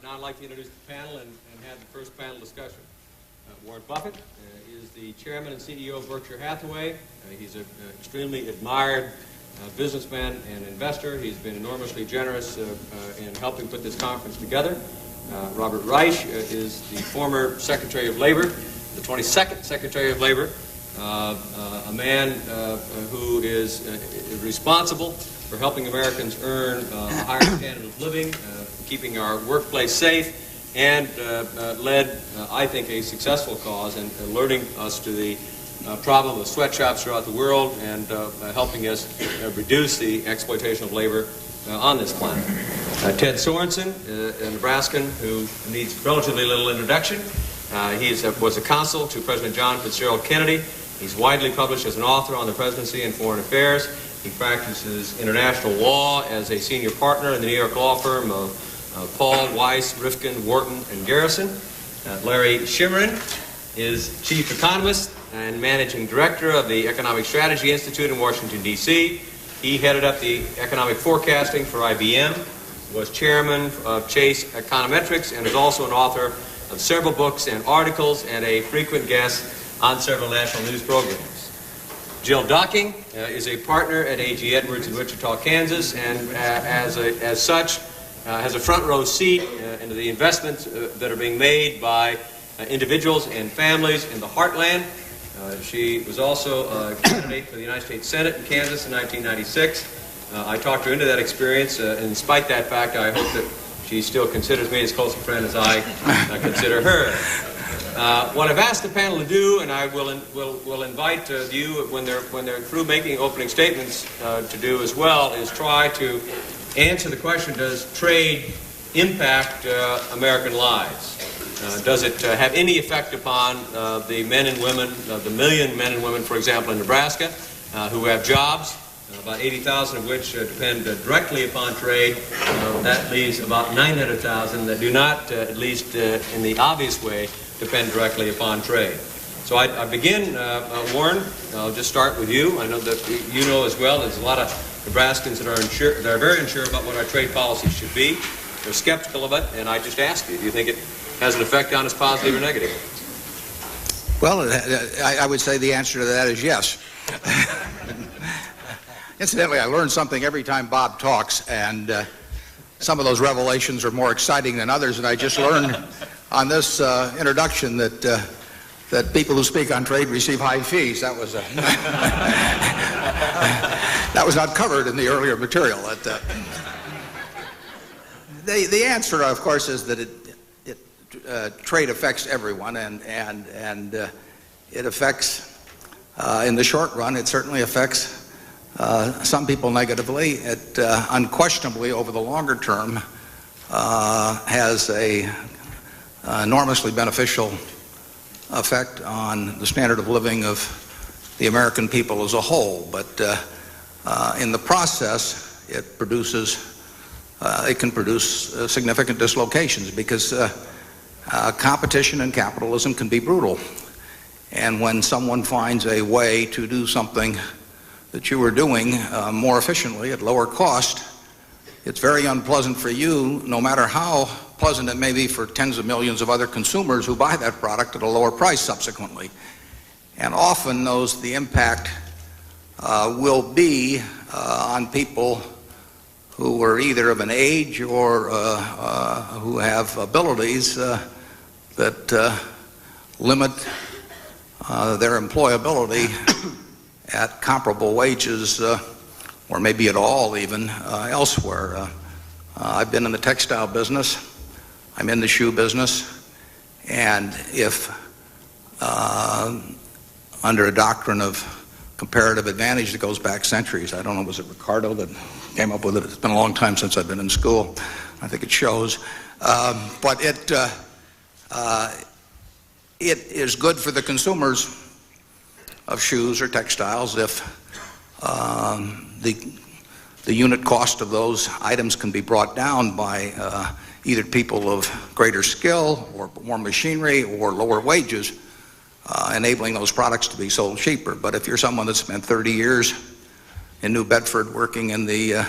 Now I'd like to introduce the panel and have the first panel discussion. Warren Buffett is the chairman and CEO of Berkshire Hathaway. He's an extremely admired businessman and investor. He's been enormously generous in helping put this conference together. Robert Reich is the former Secretary of Labor, the 22nd Secretary of Labor, a man who is responsible for helping Americans earn a higher standard of living, keeping our workplace safe, and led, I think, a successful cause in alerting us to the problem of sweatshops throughout the world and helping us reduce the exploitation of labor on this planet. Ted Sorensen, a Nebraskan who needs relatively little introduction. He was a consul to President John Fitzgerald Kennedy. He's widely published as an author on the presidency and foreign affairs. He practices international law as a senior partner in the New York law firm of Paul, Weiss, Rifkin, Wharton, and Garrison. Larry Schimmerin is chief economist and managing director of the Economic Strategy Institute in Washington, D.C. He headed up the economic forecasting for IBM, was chairman of Chase Econometrics, and is also an author of several books and articles and a frequent guest on several national news programs. Jill Docking is a partner at A.G. Edwards in Wichita, Kansas, and as such has a front row seat into the investments that are being made by individuals and families in the heartland. She was also a candidate for the United States Senate in Kansas in 1996. I talked her into that experience, and despite that fact, I hope that she still considers me as close a friend as I consider her. What I've asked the panel to do, and I will invite you when they're through making opening statements to do as well, is try to answer the question: does trade impact American lives? Does it have any effect upon the men and women, the million men and women, for example, in Nebraska, who have jobs, about 80,000 of which depend directly upon trade? That leaves about 900,000 that do not, at least in the obvious way, depend directly upon trade. So I begin, Warren, I'll just start with you. I know that you know as well there's a lot of Nebraskans that are very unsure about what our trade policy should be. They're skeptical of it, and I just ask you, do you think it has an effect on us, positive or negative? Well, I would say the answer to that is yes. Incidentally, I learn something every time Bob talks, and some of those revelations are more exciting than others, and I just learned on this introduction that people who speak on trade receive high fees. That was that was not covered in the earlier material. The answer, of course, is that trade affects everyone, and it affects, in the short run, it certainly affects some people negatively. It unquestionably, over the longer term, has a enormously beneficial effect on the standard of living of the American people as a whole. But in the process, it can produce significant dislocations, because competition in capitalism can be brutal. And when someone finds a way to do something that you were doing more efficiently at lower cost, it's very unpleasant for you, no matter how pleasant it may be for tens of millions of other consumers who buy that product at a lower price subsequently. And often the impact will be on people who are either of an age or who have abilities that limit their employability at comparable wages, or maybe at all even, elsewhere. I've been in the textile business. I'm in the shoe business. And if, under a doctrine of comparative advantage that goes back centuries, I don't know, was it Ricardo that came up with it? It's been a long time since I've been in school. I think it shows. But it is good for the consumers of shoes or textiles if the unit cost of those items can be brought down by either people of greater skill or more machinery or lower wages, enabling those products to be sold cheaper. But if you're someone that spent 30 years in New Bedford working in the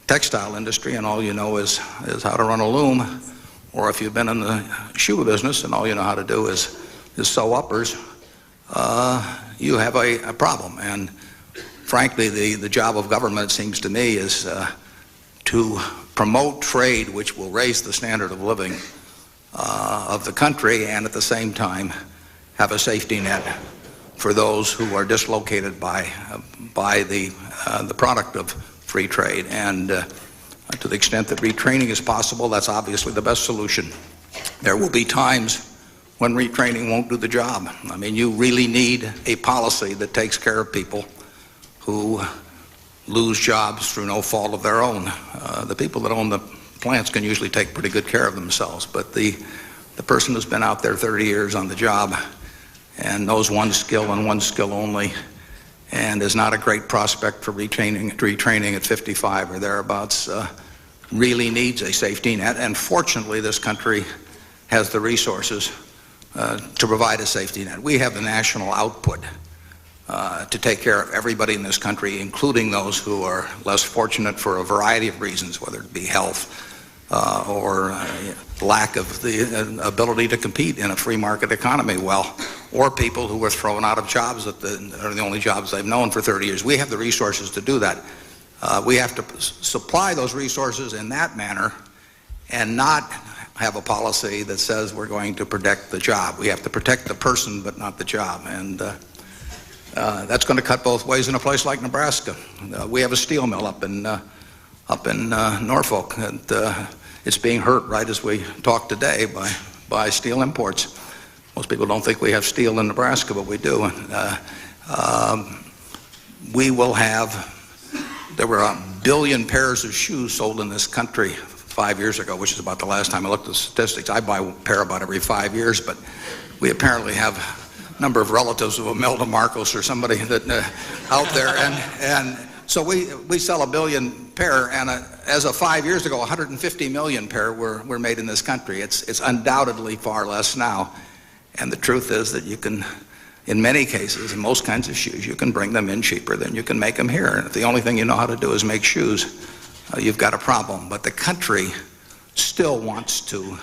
textile industry and all you know is how to run a loom, or if you've been in the shoe business and all you know how to do is sew uppers, you have a problem. And frankly, the job of government, it seems to me, is to promote trade which will raise the standard of living of the country, and at the same time have a safety net for those who are dislocated by the product of free trade. And to the extent that retraining is possible, that's obviously the best solution. There will be times when retraining won't do the job. I mean, you really need a policy that takes care of people who lose jobs through no fault of their own. The people that own the plants can usually take pretty good care of themselves, but the person who's been out there 30 years on the job and knows one skill and one skill only, and is not a great prospect for retraining at 55 or thereabouts, really needs a safety net. And fortunately, this country has the resources to provide a safety net. We have the national output to take care of everybody in this country, including those who are less fortunate for a variety of reasons, whether it be health or lack of the ability to compete in a free market economy well, or people who were thrown out of jobs that are the only jobs they've known for 30 years. We have the resources to do that. We have to supply those resources in that manner and not have a policy that says we're going to protect the job. We have to protect the person but not the job. And that's going to cut both ways in a place like Nebraska. We have a steel mill up in Norfolk, and it's being hurt right as we talk today by steel imports. Most people don't think we have steel in Nebraska, but we do. We will have, there were 1 billion pairs of shoes sold in this country 5 years ago, which is about the last time I looked at the statistics. I buy a pair about every 5 years, but we apparently have a number of relatives of Imelda Marcos or somebody that out there, and so we sell 1 billion pair, and as of 5 years ago, 150 million pair were made in this country. It's undoubtedly far less now, and the truth is that you can, in many cases, in most kinds of shoes, you can bring them in cheaper than you can make them here. And if the only thing you know how to do is make shoes, you've got a problem. But the country still wants to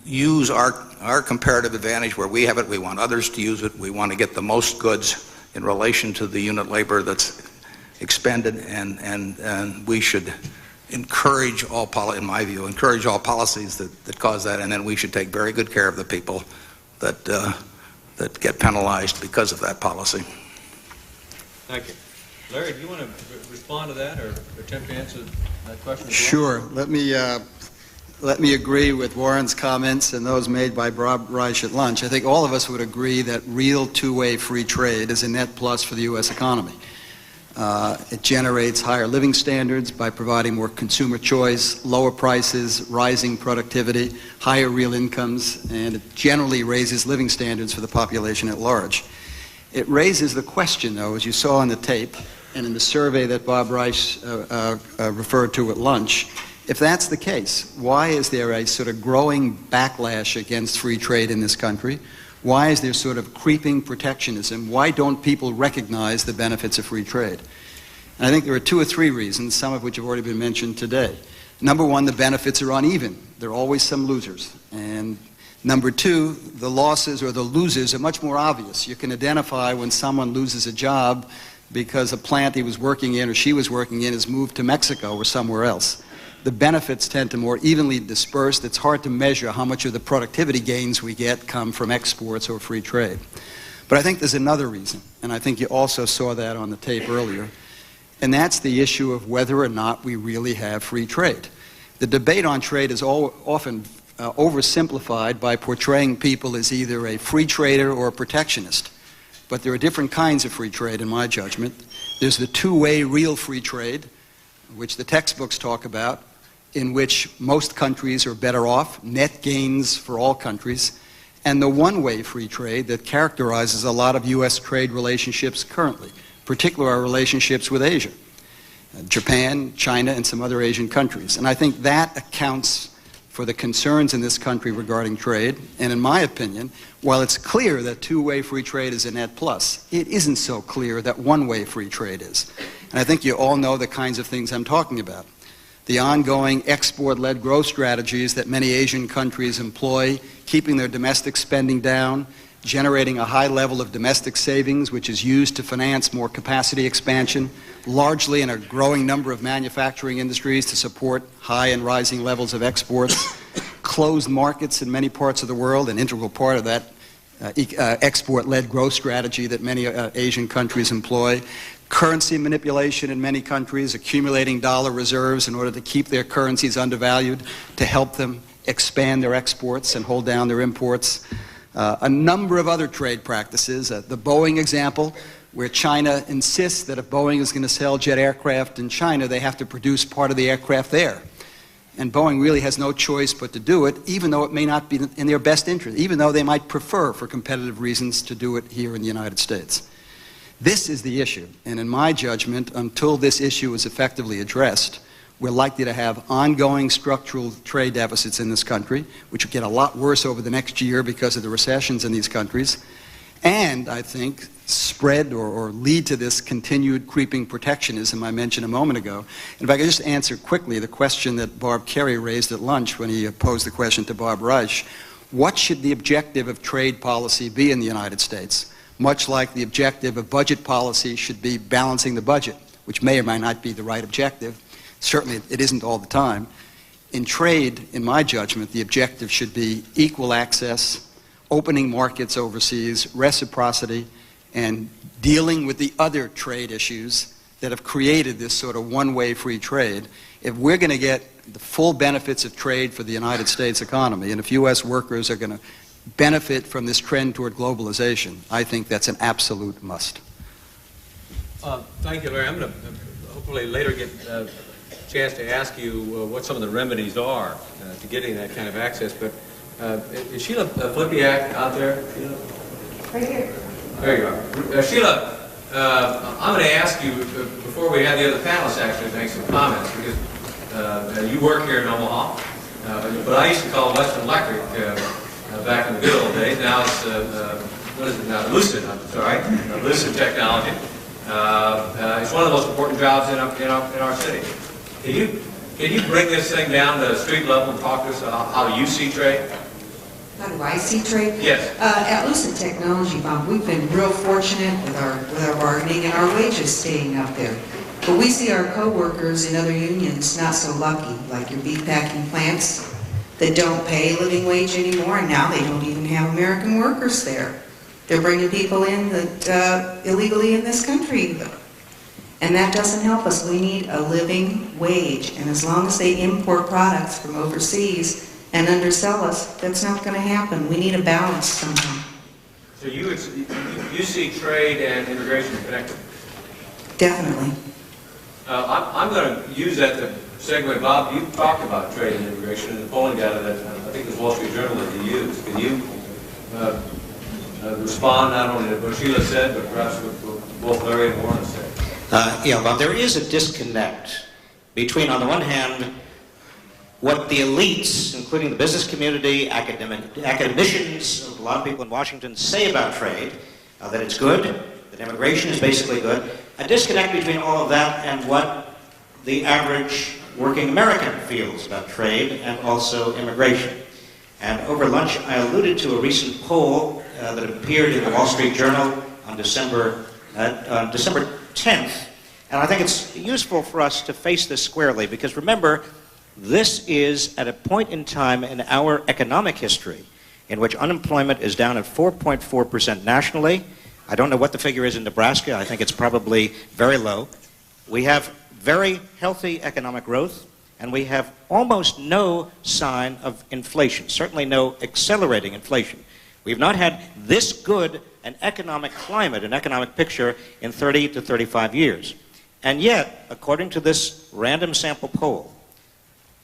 use our comparative advantage where we have it. We want others to use it. We want to get the most goods in relation to the unit labor that's expended, and we should encourage in my view, encourage all policies that cause that, and then we should take very good care of the people that get penalized because of that policy. Thank you. Larry, do you want to respond to that or attempt to answer that question? Sure. Let me agree with Warren's comments and those made by Bob Reich at lunch. I think all of us would agree that real two-way free trade is a net plus for the U.S. economy. It generates higher living standards by providing more consumer choice, lower prices, rising productivity, higher real incomes, and it generally raises living standards for the population at large. It raises the question, though, as you saw on the tape and in the survey that Bob Reich referred to at lunch, if that's the case, why is there a sort of growing backlash against free trade in this country? Why is there sort of creeping protectionism? Why don't people recognize the benefits of free trade? And I think there are 2 or 3 reasons, some of which have already been mentioned today. Number one, the benefits are uneven. There are always some losers. And number 2, the losses or the losers are much more obvious. You can identify when someone loses a job because a plant he was working in or she was working in has moved to Mexico or somewhere else. The benefits tend to more evenly dispersed. It's hard to measure how much of the productivity gains we get come from exports or free trade. But I think there's another reason, and I think you also saw that on the tape earlier, and that's the issue of whether or not we really have free trade. The debate on trade is often oversimplified by portraying people as either a free trader or a protectionist. But there are different kinds of free trade in my judgment. There's the two-way real free trade, which the textbooks talk about, in which most countries are better off, net gains for all countries, and the one-way free trade that characterizes a lot of U.S. trade relationships currently, particularly our relationships with Asia, Japan, China, and some other Asian countries. And I think that accounts for the concerns in this country regarding trade. And in my opinion, while it's clear that two-way free trade is a net plus, it isn't so clear that one-way free trade is. And I think you all know the kinds of things I'm talking about. the ongoing export-led growth strategies that many Asian countries employ, keeping their domestic spending down, generating a high level of domestic savings, which is used to finance more capacity expansion, largely in a growing number of manufacturing industries to support high and rising levels of exports, closed markets in many parts of the world, an integral part of that export-led growth strategy that many Asian countries employ, currency manipulation in many countries, accumulating dollar reserves in order to keep their currencies undervalued to help them expand their exports and hold down their imports. A number of other trade practices, the Boeing example, where China insists that if Boeing is going to sell jet aircraft in China, they have to produce part of the aircraft there. And Boeing really has no choice but to do it, even though it may not be in their best interest, even though they might prefer, for competitive reasons, to do it here in the United States. This is the issue, and in my judgment, until this issue is effectively addressed, we're likely to have ongoing structural trade deficits in this country, which will get a lot worse over the next year because of the recessions in these countries, and I think spread or lead to this continued creeping protectionism I mentioned a moment ago. And if I could just answer quickly the question that Bob Kerry raised at lunch when he posed the question to Bob Reich, what should the objective of trade policy be in the United States? Much like the objective of budget policy should be balancing the budget, which may or may not be the right objective. Certainly it isn't all the time. In trade, in my judgment, the objective should be equal access, opening markets overseas, reciprocity, and dealing with the other trade issues that have created this sort of one-way free trade. If we're going to get the full benefits of trade for the United States economy, and if U.S. workers are going to benefit from this trend toward globalization, I think that's an absolute must. Thank you, Larry. I'm going to hopefully later get a chance to ask you what some of the remedies are to getting that kind of access. But is Sheila Flipiak out there? Sheila? Right here. There you are. Sheila, I'm going to ask you, before we have the other panelists actually make some comments, because you work here in Omaha, but I used to call Western Electric back in the good old days. Now it's, what is it now? Lucid, I'm sorry. Lucid Technology. It's one of the most important jobs in our city. Can you bring this thing down to street level and talk to us about how you see trade? How do I see trade? Yes. At Lucid Technology, Bob, we've been real fortunate with our bargaining and our wages staying up there. But we see our co-workers in other unions not so lucky, like your beef packing plants that don't pay living wage anymore, and now they don't even have American workers there. They're bringing people in that illegally in this country. And that doesn't help us. We need a living wage. And as long as they import products from overseas and undersell us, that's not going to happen. We need a balance somehow. So you see trade and immigration connected? Definitely. I'm going to use that to segue. Bob, you talked about trade and immigration in the polling data that I think it was Wall Street Journal that you used. Can you respond not only to what Sheila said, but perhaps what both Larry and Warren said? Yeah, well, there is a disconnect between, on the one hand, what the elites, including the business community, academicians, a lot of people in Washington say about trade, that it's good, that immigration is basically good, a disconnect between all of that and what the average working American feels about trade and also immigration. And over lunch, I alluded to a recent poll that appeared in the Wall Street Journal on December 10th, and I think it's useful for us to face this squarely, because remember, this is at a point in time in our economic history in which unemployment is down at 4.4% nationally. I don't know what the figure is in Nebraska. I think it's probably very low. We have very healthy economic growth, and we have almost no sign of inflation, certainly no accelerating inflation. We've not had this good an economic climate, an economic picture in 30 to 35 years. And yet, according to this random sample poll,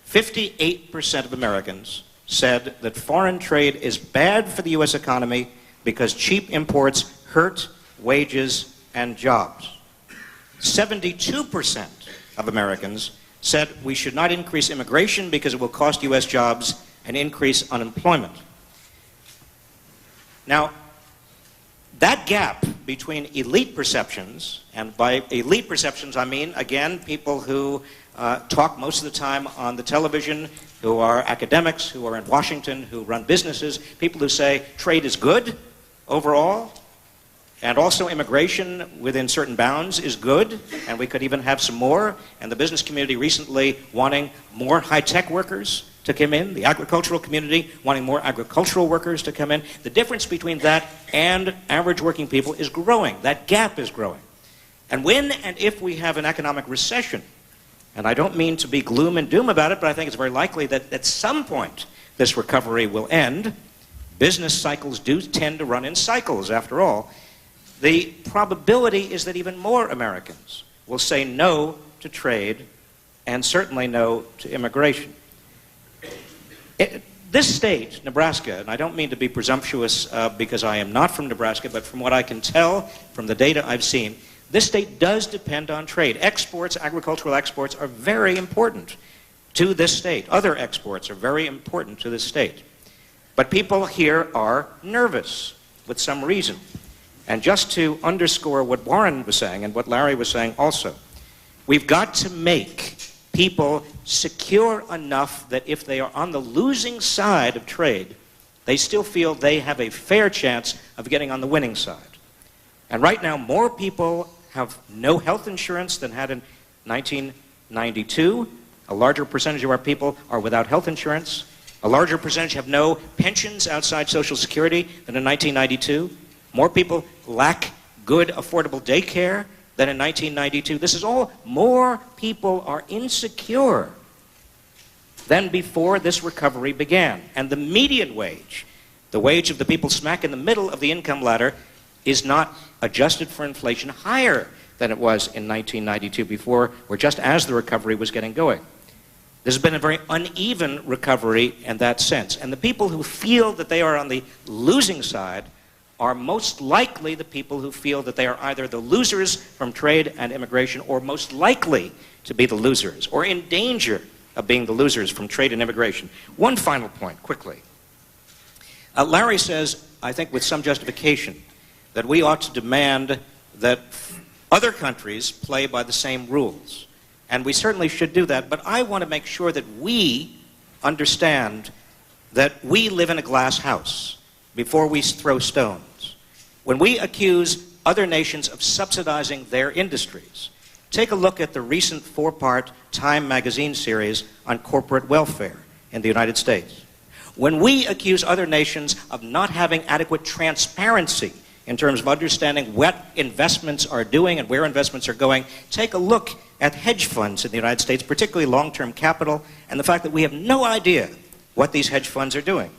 58% of Americans said that foreign trade is bad for the U.S. economy because cheap imports hurt wages and jobs. 72% of Americans said we should not increase immigration because it will cost U.S. jobs and increase unemployment. Now, that gap between elite perceptions, and by elite perceptions I mean, again, people who talk most of the time on the television, who are academics, who are in Washington, who run businesses, people who say trade is good overall, and also immigration within certain bounds is good, and we could even have some more, and the business community recently wanting more high-tech workers to come in, the agricultural community wanting more agricultural workers to come in. The difference between that and average working people is growing. That gap is growing. And when and if we have an economic recession, and I don't mean to be gloom and doom about it, but I think it's very likely that at some point this recovery will end. Business cycles do tend to run in cycles, after all. The probability is that even more Americans will say no to trade and certainly no to immigration. This state, Nebraska, and I don't mean to be presumptuous because I am not from Nebraska, but from what I can tell from the data I've seen, this state does depend on trade. Exports, agricultural exports, are very important to this state. Other exports are very important to this state. But people here are nervous with some reason. And just to underscore what Warren was saying and what Larry was saying also, we've got to make people secure enough that if they are on the losing side of trade, they still feel they have a fair chance of getting on the winning side. And right now, more people have no health insurance than had in 1992. A larger percentage of our people are without health insurance. A larger percentage have no pensions outside Social Security than in 1992. More people lack good, affordable daycare than in 1992. This is all, more people are insecure than before this recovery began. And the median wage, the wage of the people smack in the middle of the income ladder, is not adjusted for inflation higher than it was in 1992 before, or just as the recovery was getting going. This has been a very uneven recovery in that sense. And the people who feel that they are on the losing side are most likely the people who feel that they are either the losers from trade and immigration, or most likely to be the losers, or in danger of being the losers from trade and immigration. One final point, quickly. Larry says, I think with some justification, that we ought to demand that other countries play by the same rules. And we certainly should do that, but I want to make sure that we understand that we live in a glass house before we throw stones. When we accuse other nations of subsidizing their industries, take a look at the recent 4-part Time magazine series on corporate welfare in the United States. When we accuse other nations of not having adequate transparency in terms of understanding what investments are doing and where investments are going, take a look at hedge funds in the United States, particularly long-term capital, and the fact that we have no idea what these hedge funds are doing.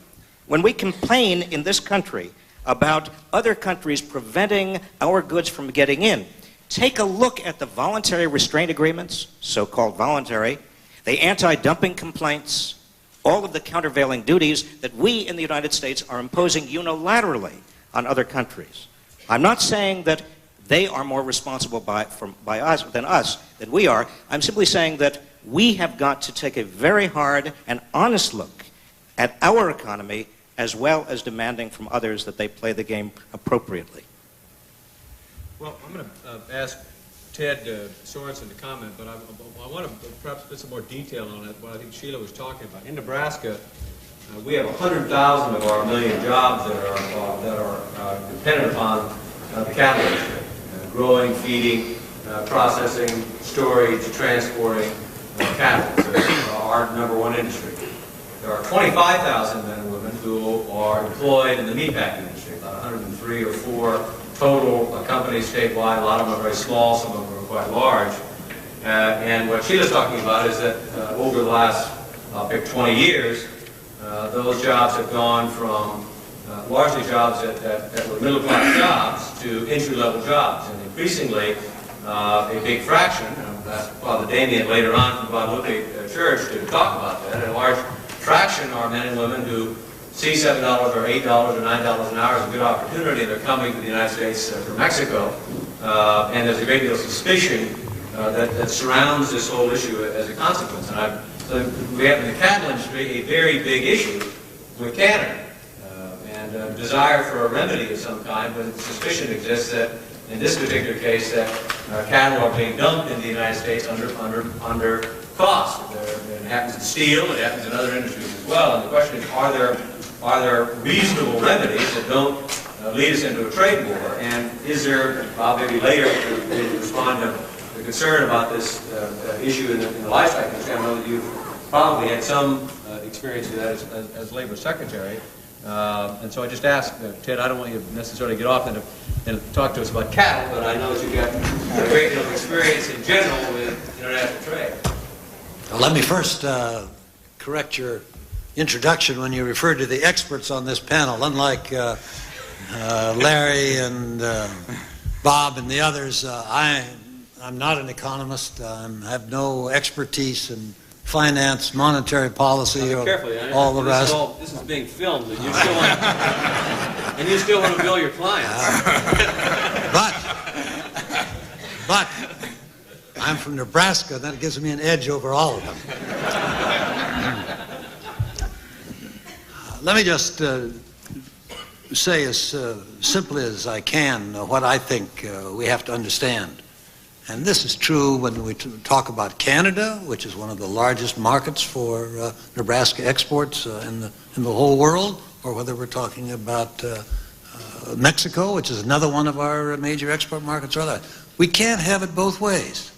When we complain in this country about other countries preventing our goods from getting in, take a look at the voluntary restraint agreements, so-called voluntary, the anti-dumping complaints, all of the countervailing duties that we in the United States are imposing unilaterally on other countries. I'm not saying that they are more responsible by us than we are. I'm simply saying that we have got to take a very hard and honest look at our economy, as well as demanding from others that they play the game appropriately. Well, I'm going to ask Ted Sorensen to comment, but I want to perhaps put some more detail on it, what I think Sheila was talking about. In Nebraska, we have 100,000 of our million jobs that are dependent upon the cattle industry. Growing, feeding, processing, storage, transporting cattle. So it's our number one industry. There are 25,000 men and women who are employed in the meatpacking industry, about 103 or 4 total companies statewide. A lot of them are very small, some of them are quite large. And what Sheila's talking about is that over the last, I'll pick 20 years, those jobs have gone from largely jobs that were middle-class jobs to entry-level jobs. And increasingly, a big fraction, and that's Father Damien later on from Guadalupe Church to talk about that, a large fraction are men and women who see $7 or $8 or $9 an hour as a good opportunity, and they're coming to the United States from Mexico. And there's a great deal of suspicion that surrounds this whole issue as a consequence. And so we have in the cattle industry a very big issue with Canada. And a desire for a remedy of some kind, when suspicion exists that, in this particular case, that cattle are being dumped in the United States under cost. It happens in steel, it happens in other industries as well. And the question is, are there reasonable remedies that don't lead us into a trade war? And is there, Bob, maybe later to respond to the concern about this issue in the life cycle industry? I know that you've probably had some experience with that as Labor Secretary. And so I just asked, Ted, I don't want you to necessarily get off and talk to us about cattle, but I know that you've got a great deal of experience in general with international trade. Well, let me first correct your introduction when you referred to the experts on this panel. Unlike Larry and Bob and the others, I'm not an economist. I have no expertise in finance, monetary policy, or all the rest. This is being filmed, and you still want to bill your clients. But I'm from Nebraska, and that gives me an edge over all of them. Let me just say as simply as I can what I think we have to understand. And this is true when we talk about Canada, which is one of the largest markets for Nebraska exports in the whole world, or whether we're talking about Mexico, which is another one of our major export markets, or other. We can't have it both ways.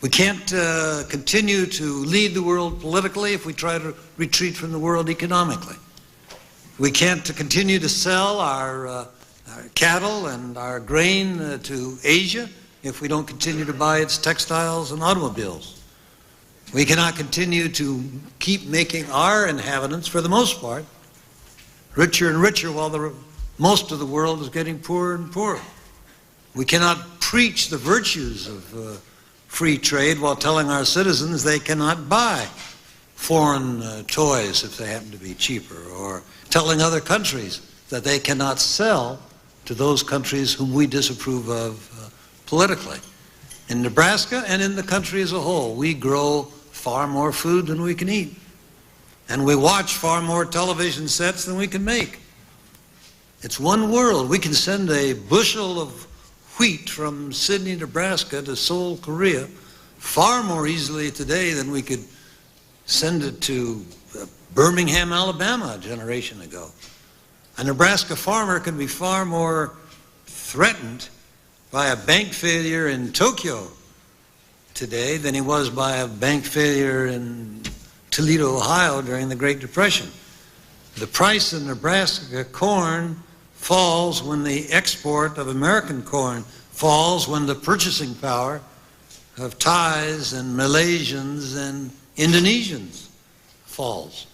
We can't continue to lead the world politically if we try to retreat from the world economically. We can't continue to sell our cattle and our grain to Asia if we don't continue to buy its textiles and automobiles. We cannot continue to keep making our inhabitants, for the most part, richer and richer while most of the world is getting poorer and poorer. We cannot preach the virtues of free trade while telling our citizens they cannot buy foreign toys if they happen to be cheaper, or telling other countries that they cannot sell to those countries whom we disapprove of politically. In Nebraska and in the country as a whole, we grow far more food than we can eat. And we watch far more television sets than we can make. It's one world. We can send a bushel of wheat from Sydney, Nebraska to Seoul, Korea far more easily today than we could send it to Birmingham, Alabama a generation ago. A Nebraska farmer can be far more threatened by a bank failure in Tokyo today than he was by a bank failure in Toledo, Ohio during the Great Depression. The price of Nebraska corn falls when the export of American corn falls, when the purchasing power of Thais and Malaysians and Indonesians falls.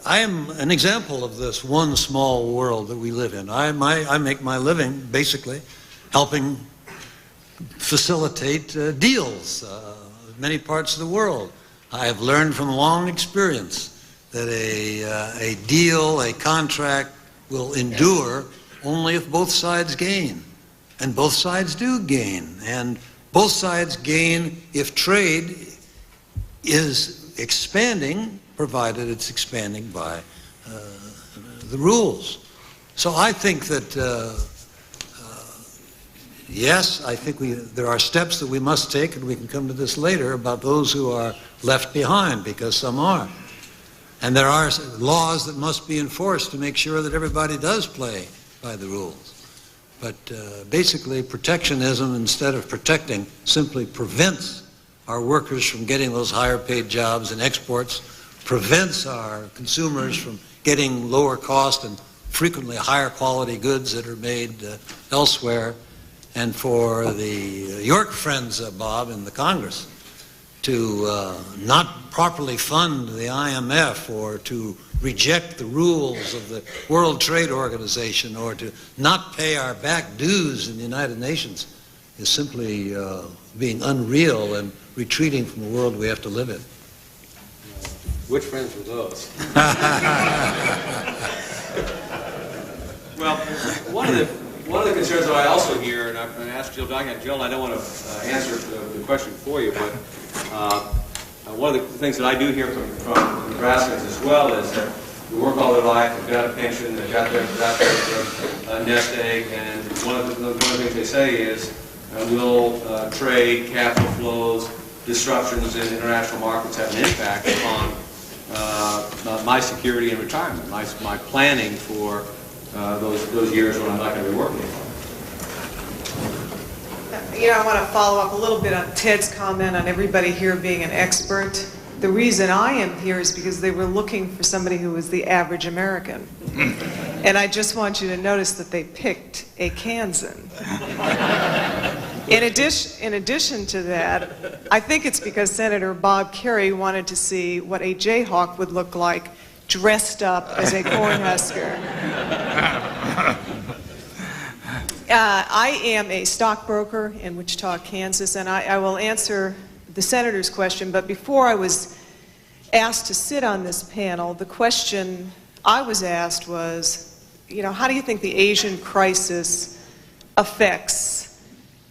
I am an example of this one small world that we live in. I make my living basically helping facilitate deals in many parts of the world. I have learned from long experience that a deal, a contract, will endure only if both sides gain. And both sides do gain. And both sides gain if trade is expanding, provided it's expanding by the rules. So I think that yes, I think there are steps that we must take, and we can come to this later, about those who are left behind, because some are. And there are laws that must be enforced to make sure that everybody does play by the rules. But basically, protectionism, instead of protecting, simply prevents our workers from getting those higher paid jobs in exports, prevents our consumers from getting lower cost and frequently higher quality goods that are made elsewhere. And for the York friends, Bob, in the Congress, to not properly fund the IMF, or to reject the rules of the World Trade Organization, or to not pay our back dues in the United Nations, is simply being unreal and retreating from the world we have to live in. Which friends were those? Well, one of the concerns that I also hear, and I'm going to ask Jill Doggett. Jill, I don't want to answer the question for you, but one of the things that I do hear from Nebraskans as well is that we work all their life, they've got a pension, they've got their nest egg, and one of the things they say is we'll trade capital flows disruptions in international markets have an impact upon my security and retirement, my planning for those years when I'm not going to be working anymore. You know, I want to follow up a little bit on Ted's comment on everybody here being an expert. The reason I am here is because they were looking for somebody who was the average American. And I just want you to notice that they picked a Kansan. In addition to that, I think it's because Senator Bob Kerrey wanted to see what a Jayhawk would look like dressed up as a Cornhusker. I am a stockbroker in Wichita, Kansas, and I will answer the senator's question, but before I was asked to sit on this panel, the question I was asked was, you know, how do you think the Asian crisis affects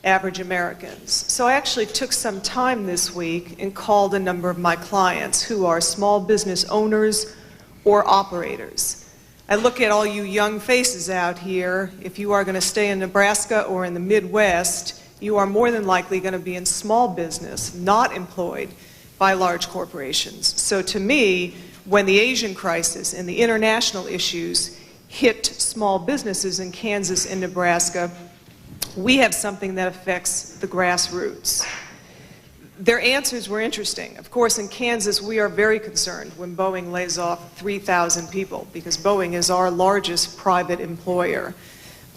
average Americans? So I actually took some time this week and called a number of my clients who are small business owners or operators. I look at all you young faces out here. If you are going to stay in Nebraska or in the Midwest, you are more than likely going to be in small business, not employed by large corporations. So to me, when the Asian crisis and the international issues hit small businesses in Kansas and Nebraska, we have something that affects the grassroots. Their answers were interesting. Of course, in Kansas, we are very concerned when Boeing lays off 3,000 people because Boeing is our largest private employer.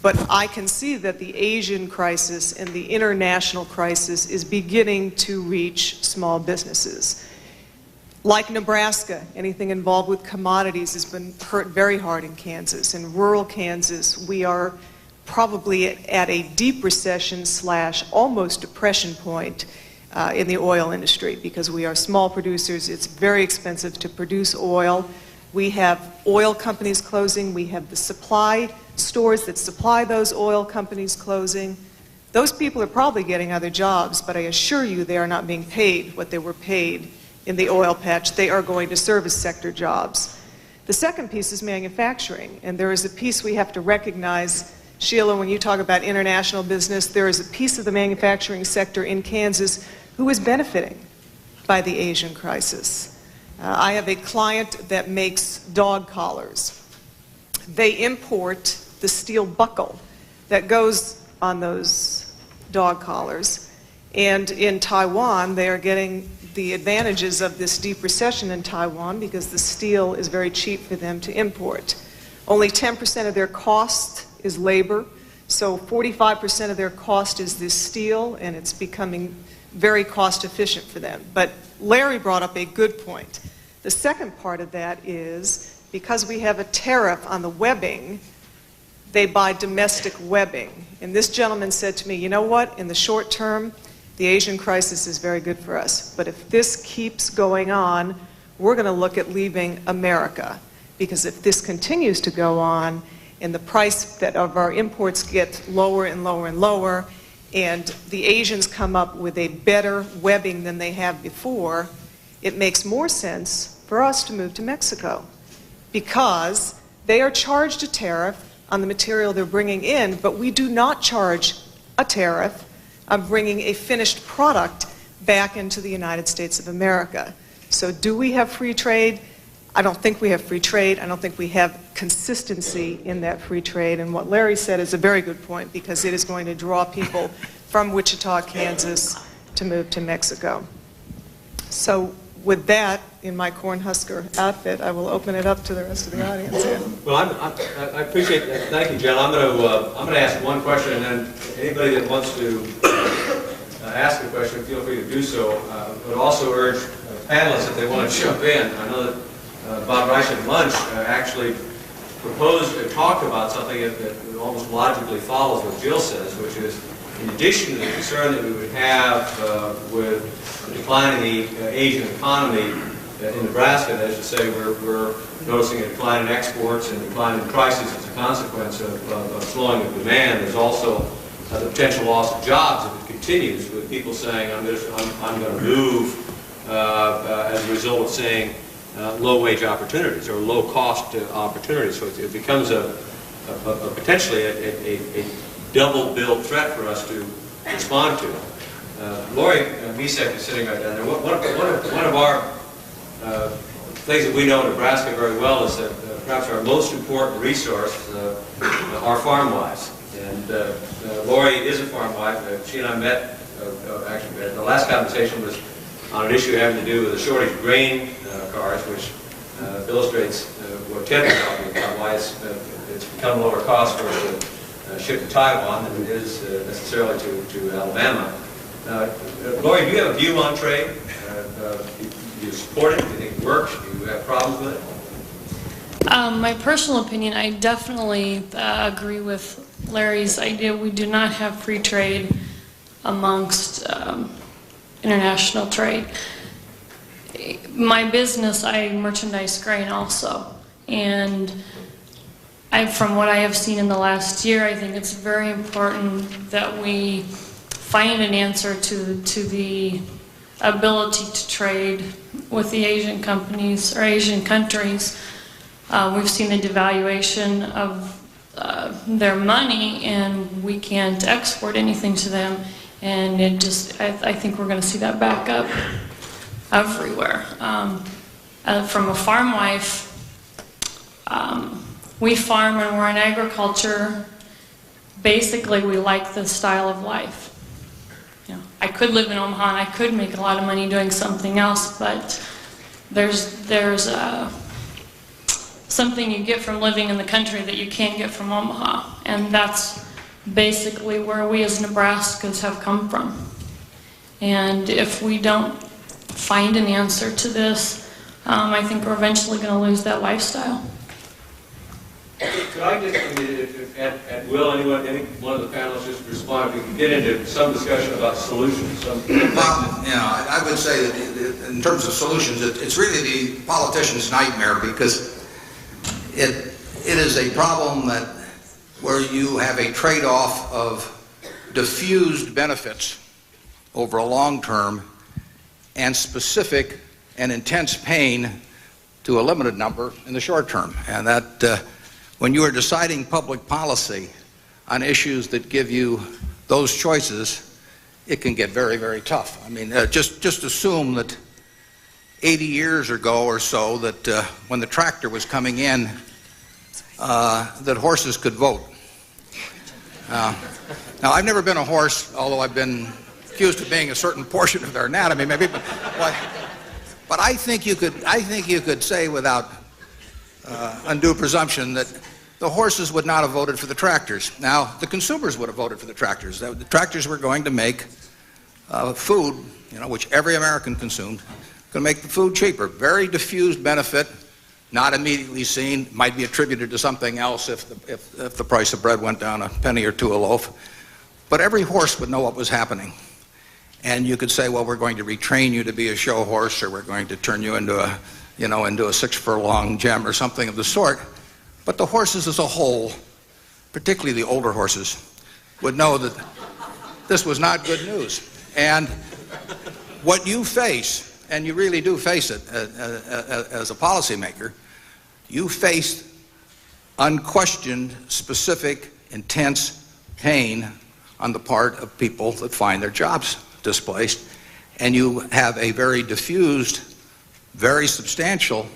But I can see that the Asian crisis and the international crisis is beginning to reach small businesses. Like Nebraska, anything involved with commodities has been hurt very hard in Kansas. In rural Kansas, we are probably at a deep recession / almost depression point in the oil industry because we are small producers. It's very expensive to produce oil. We have oil companies closing. We have the supply stores that supply those oil companies closing. Those people are probably getting other jobs, but I assure you they are not being paid what they were paid in the oil patch. They are going to service sector jobs. The second piece is manufacturing, and there is a piece we have to recognize. Sheila, when you talk about international business, there is a piece of the manufacturing sector in Kansas who is benefiting by the Asian crisis. I have a client that makes dog collars. They import the steel buckle that goes on those dog collars. And in Taiwan, they are getting the advantages of this deep recession in Taiwan because the steel is very cheap for them to import. Only 10% of their cost is labor, so 45% of their cost is this steel, and it's becoming very cost efficient for them. But Larry brought up a good point. The second part of that is because we have a tariff on the webbing, they buy domestic webbing. And this gentleman said to me, you know what, in the short term, the Asian crisis is very good for us. But if this keeps going on, we're going to look at leaving America. Because if this continues to go on, and the price of our imports get lower and lower and lower, and the Asians come up with a better webbing than they have before, it makes more sense for us to move to Mexico. Because they are charged a tariff on the material they're bringing in, but we do not charge a tariff on bringing a finished product back into the United States of America. So do we have free trade? I don't think we have free trade. I don't think we have consistency in that free trade. And what Larry said is a very good point because it is going to draw people from Wichita, Kansas to move to Mexico. So with that, in my Cornhusker outfit, I will open it up to the rest of the audience here. Well, I appreciate that. Thank you, Jen. I'm going to ask one question, and then anybody that wants to ask a question, feel free to do so. I would also urge panelists if they want to jump in. I know that Bob Reich at lunch actually proposed and talked about something that almost logically follows what Jill says, which is in addition to the concern that we would have with the decline in the Asian economy in Nebraska, that is to say we're noticing a decline in exports and a decline in prices as a consequence of slowing of demand. There's also the potential loss of jobs if it continues, with people saying, I'm going to move as a result of saying low-wage opportunities or low-cost opportunities. So it becomes a potentially a double-bill threat for us to respond to. Lori Misek is sitting right down there. One of our things that we know in Nebraska very well is that perhaps our most important resource are farm wives. And Lori is a farm wife. She and I met, actually, the last conversation was on an issue having to do with the shortage of grain cars, which illustrates what Ted was talking about, why it's become lower cost for us to ship to Taiwan than it is necessarily to Alabama. Lori, do you have a view on trade? Do you support it? Do you think it works? Do you have problems with it? My personal opinion, I definitely agree with Larry's idea. We do not have free trade amongst international trade. My business, I merchandise grain also, and from what I have seen in the last year, I think it's very important that we find an answer to the ability to trade with the Asian companies or Asian countries. We've seen the devaluation of their money, and we can't export anything to them, and I think we're going to see that back up everywhere. From a farm wife, we farm and we're in agriculture. Basically, we like this style of life. You know, I could live in Omaha and I could make a lot of money doing something else, but there's something you get from living in the country that you can't get from Omaha, and that's basically where we as Nebraskans have come from. And if we don't find an answer to this, I think we're eventually going to lose that lifestyle. Could I just, at will, any one of the panelists just respond? If we could get into some discussion about solutions. Well, I would say that in terms of solutions, it's really the politician's nightmare, because it is a problem where you have a trade-off of diffused benefits over a long term and specific and intense pain to a limited number in the short term. And that when you are deciding public policy on issues that give you those choices, it can get very, very tough. I mean, just assume that 80 years ago or so that when the tractor was coming in, that horses could vote. Now, I've never been a horse, although I've been accused of being a certain portion of their anatomy, maybe. But I think you could say without undue presumption that the horses would not have voted for the tractors. Now, the consumers would have voted for the tractors. The tractors were going to make food, which every American consumed, going to make the food cheaper. Very diffused benefit, not immediately seen, might be attributed to something else if the price of bread went down a penny or two a loaf. But every horse would know what was happening. And you could say, well, we're going to retrain you to be a show horse, or we're going to turn you into a 6-furlong gem or something of the sort. But the horses as a whole, particularly the older horses, would know that this was not good news. And what you face, and you really do face it as a policymaker, you face unquestioned, specific, intense pain on the part of people that find their jobs displaced, and you have a very diffused, very substantial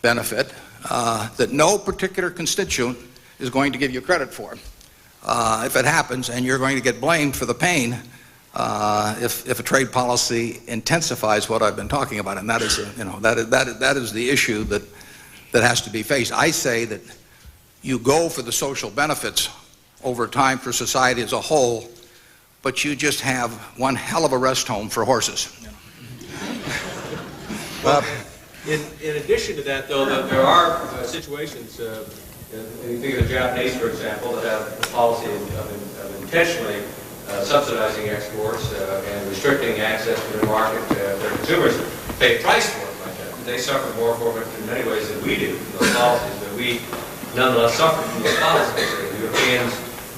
benefit that no particular constituent is going to give you credit for. If it happens, and you're going to get blamed for the pain if a trade policy intensifies what I've been talking about, and that is that is the issue that has to be faced. I say that you go for the social benefits over time for society as a whole, but you just have one hell of a rest home for horses. Well, in addition to that, though, there are situations, you think of the Japanese, for example, that have a policy of intentionally subsidizing exports and restricting access to the market. Their consumers pay a price for it like that. They suffer more for it in many ways than we do from those policies, but we nonetheless suffer from those policies. The Europeans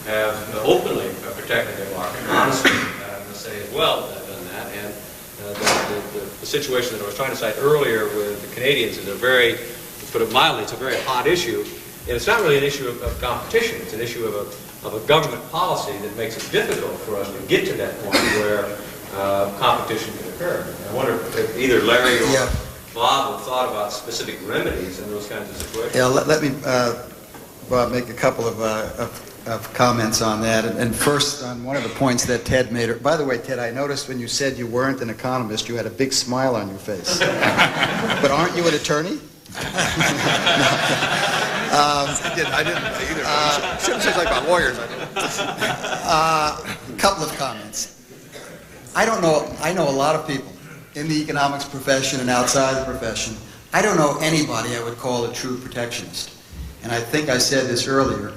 have openly protected their market, honestly, I must say as well, done that. And the situation that I was trying to cite earlier with the Canadians is a very, to put it mildly, it's a very hot issue. And it's not really an issue of competition. It's an issue of a government policy that makes it difficult for us to get to that point where competition can occur. I wonder if either Larry or Bob have thought about specific remedies in those kinds of situations. Yeah, let me, Bob, make a couple of comments on that. And first, on one of the points that Ted made. By the way, Ted, I noticed when you said you weren't an economist, you had a big smile on your face. But aren't you an attorney? I didn't either. Shouldn't say like about lawyers. A couple of comments. I know a lot of people in the economics profession and outside the profession. I don't know anybody I would call a true protectionist. And I think I said this earlier.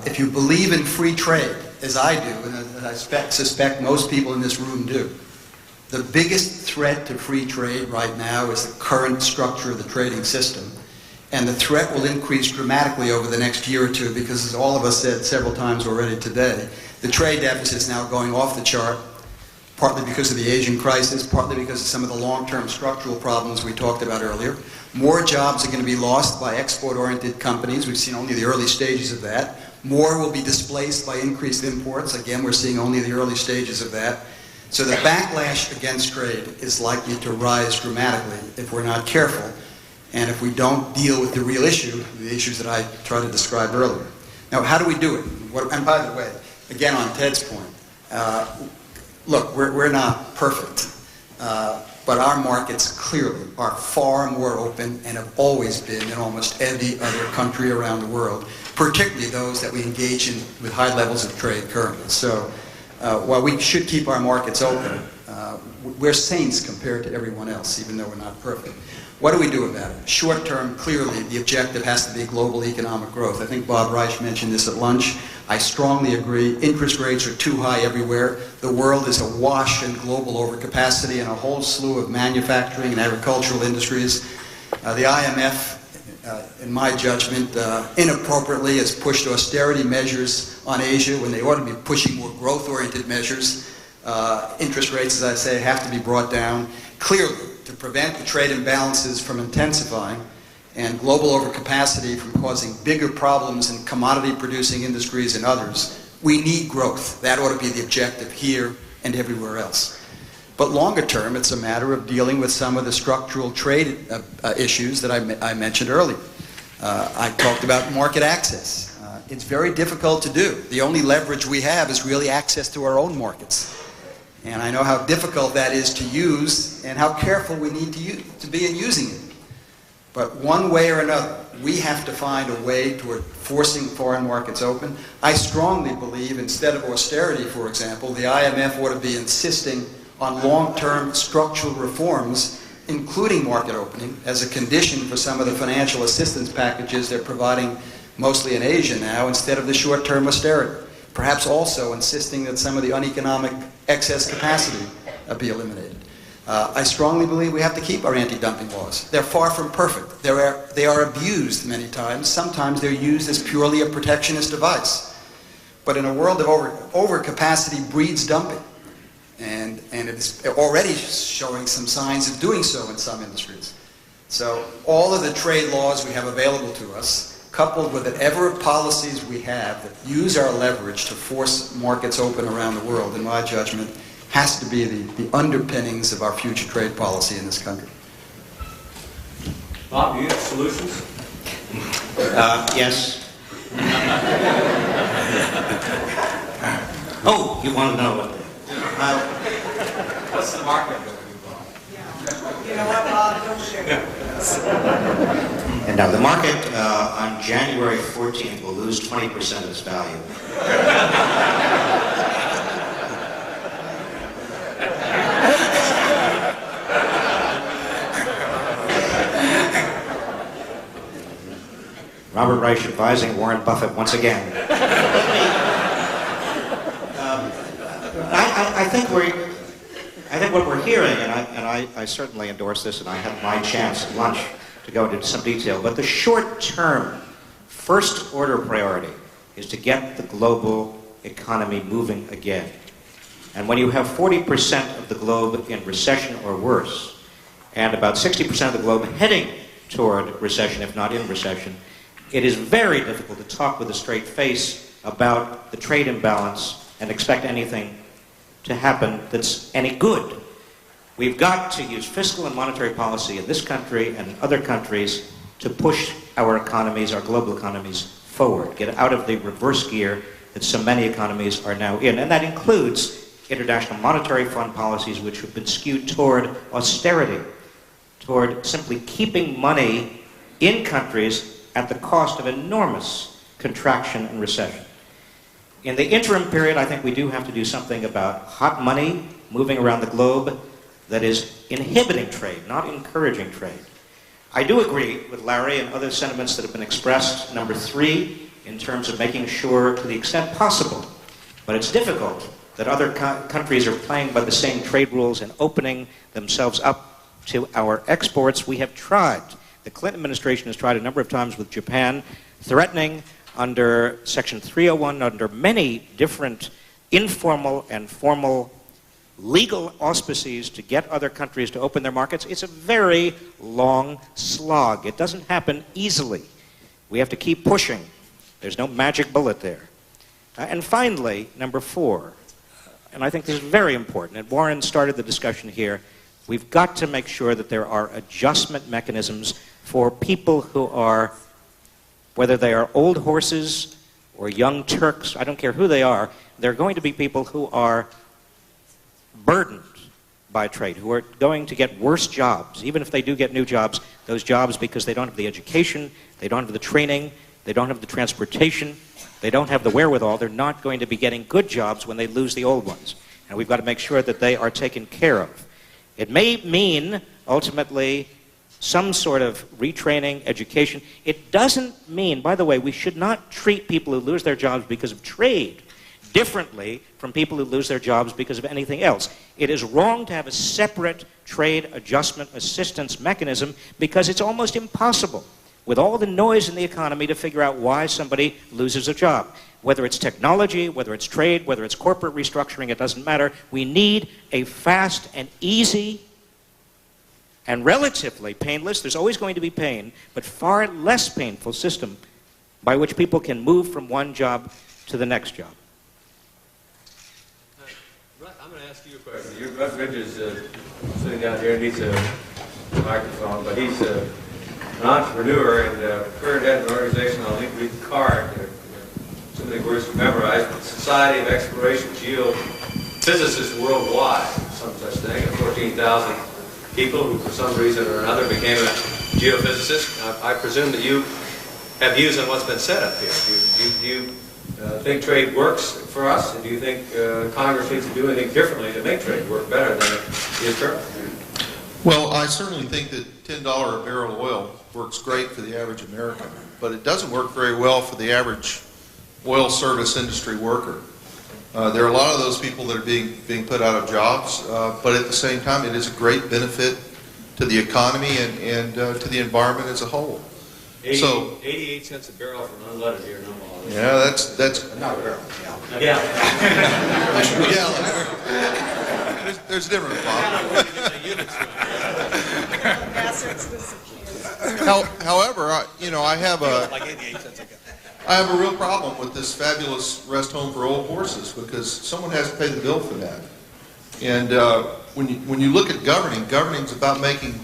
If you believe in free trade, as I do, and as I suspect most people in this room do, the biggest threat to free trade right now is the current structure of the trading system. And the threat will increase dramatically over the next year or two because, as all of us said several times already today, the trade deficit is now going off the chart, partly because of the Asian crisis, partly because of some of the long-term structural problems we talked about earlier. More jobs are going to be lost by export-oriented companies. We've seen only the early stages of that. More will be displaced by increased imports. Again, we're seeing only the early stages of that. So the backlash against trade is likely to rise dramatically if we're not careful and if we don't deal with the real issue, the issues that I tried to describe earlier. Now, how do we do it? And by the way, again, on Ted's point, look, we're not perfect, but our markets clearly are far more open and have always been in almost every other country around the world, particularly those that we engage in with high levels of trade currently. So while we should keep our markets open, we're saints compared to everyone else, even though we're not perfect. What do we do about it? Short term, clearly, the objective has to be global economic growth. I think Bob Reich mentioned this at lunch. I strongly agree. Interest rates are too high everywhere. The world is awash in global overcapacity in a whole slew of manufacturing and agricultural industries. The IMF, in my judgment, inappropriately has pushed austerity measures on Asia when they ought to be pushing more growth-oriented measures. Interest rates, as I say, have to be brought down. Clearly, to prevent the trade imbalances from intensifying and global overcapacity from causing bigger problems in commodity-producing industries and others, we need growth. That ought to be the objective here and everywhere else. But longer term, it's a matter of dealing with some of the structural trade issues that I mentioned earlier. I talked about market access. It's very difficult to do. The only leverage we have is really access to our own markets. And I know how difficult that is to use and how careful we need to be in using it. But one way or another, we have to find a way toward forcing foreign markets open. I strongly believe instead of austerity, for example, the IMF ought to be insisting on long-term structural reforms, including market opening, as a condition for some of the financial assistance packages they're providing mostly in Asia now, instead of the short-term austerity. Perhaps also insisting that some of the uneconomic excess capacity be eliminated. I strongly believe we have to keep our anti-dumping laws. They're far from perfect. They are abused many times. Sometimes they're used as purely a protectionist device. But in a world of overcapacity breeds dumping. And it is already showing some signs of doing so in some industries. So all of the trade laws we have available to us, coupled with whatever policies we have that use our leverage to force markets open around the world, in my judgment, has to be the underpinnings of our future trade policy in this country. Bob, do you have solutions? Yes. Oh, you want to know what? What's the market going to do, Bob? You know what, Bob? Don't share. And now the market on January 14th will lose 20% of its value. Robert Reich advising Warren Buffett once again. I think what we're hearing, and I certainly endorse this, and I had my chance at lunch to go into some detail, but the short-term, first-order priority is to get the global economy moving again. And when you have 40% of the globe in recession or worse, and about 60% of the globe heading toward recession, if not in recession, it is very difficult to talk with a straight face about the trade imbalance and expect anything to happen that's any good. We've got to use fiscal and monetary policy in this country and in other countries to push our economies, our global economies, forward, get out of the reverse gear that so many economies are now in. And that includes International Monetary Fund policies which have been skewed toward austerity, toward simply keeping money in countries at the cost of enormous contraction and recession. In the interim period, I think we do have to do something about hot money moving around the globe that is inhibiting trade, not encouraging trade. I do agree with Larry and other sentiments that have been expressed, number 3, in terms of making sure to the extent possible, but it's difficult, that other countries are playing by the same trade rules and opening themselves up to our exports. We have tried. The Clinton administration has tried a number of times with Japan, threatening under Section 301, under many different informal and formal legal auspices to get other countries to open their markets. It's a very long slog. It doesn't happen easily. We have to keep pushing. There's no magic bullet there. And finally, number 4, and I think this is very important, and Warren started the discussion here, we've got to make sure that there are adjustment mechanisms for people who are, whether they are old horses or young Turks, I don't care who they are, they're going to be people who are burdened by trade, who are going to get worse jobs, even if they do get new jobs, those jobs because they don't have the education, they don't have the training, they don't have the transportation, they don't have the wherewithal, they're not going to be getting good jobs when they lose the old ones. And we've got to make sure that they are taken care of. It may mean, ultimately, some sort of retraining, education. It doesn't mean, by the way, we should not treat people who lose their jobs because of trade differently from people who lose their jobs because of anything else. It is wrong to have a separate trade adjustment assistance mechanism because it's almost impossible with all the noise in the economy to figure out why somebody loses a job. Whether it's technology, whether it's trade, whether it's corporate restructuring, it doesn't matter. We need a fast and easy and relatively painless, there's always going to be pain, but far less painful system by which people can move from one job to the next job. I'm going to ask you a question. Rich is sitting down here and needs a microphone, but he's an entrepreneur and current head of an organization. I'll read the card. Too many words to memorize. Society of Exploration Geophysicists Worldwide, some such thing. 14,000 people who, for some reason or another, became a geophysicist. I presume that you have views on what's been said up here. Do you think trade works for us? And do you think Congress needs to do anything differently to make trade work better than it is currently? Well, I certainly think that $10 a barrel of oil works great for the average American, but it doesn't work very well for the average oil service industry worker. There are a lot of those people that are being put out of jobs, but at the same time, it is a great benefit to the economy and to the environment as a whole. 88 cents a barrel for unleaded here, no more. Yeah, that's Not a barrel. Yeah. there's a different problem. However, I have a real problem with this fabulous rest home for old horses because someone has to pay the bill for that. And when you look at governing is about making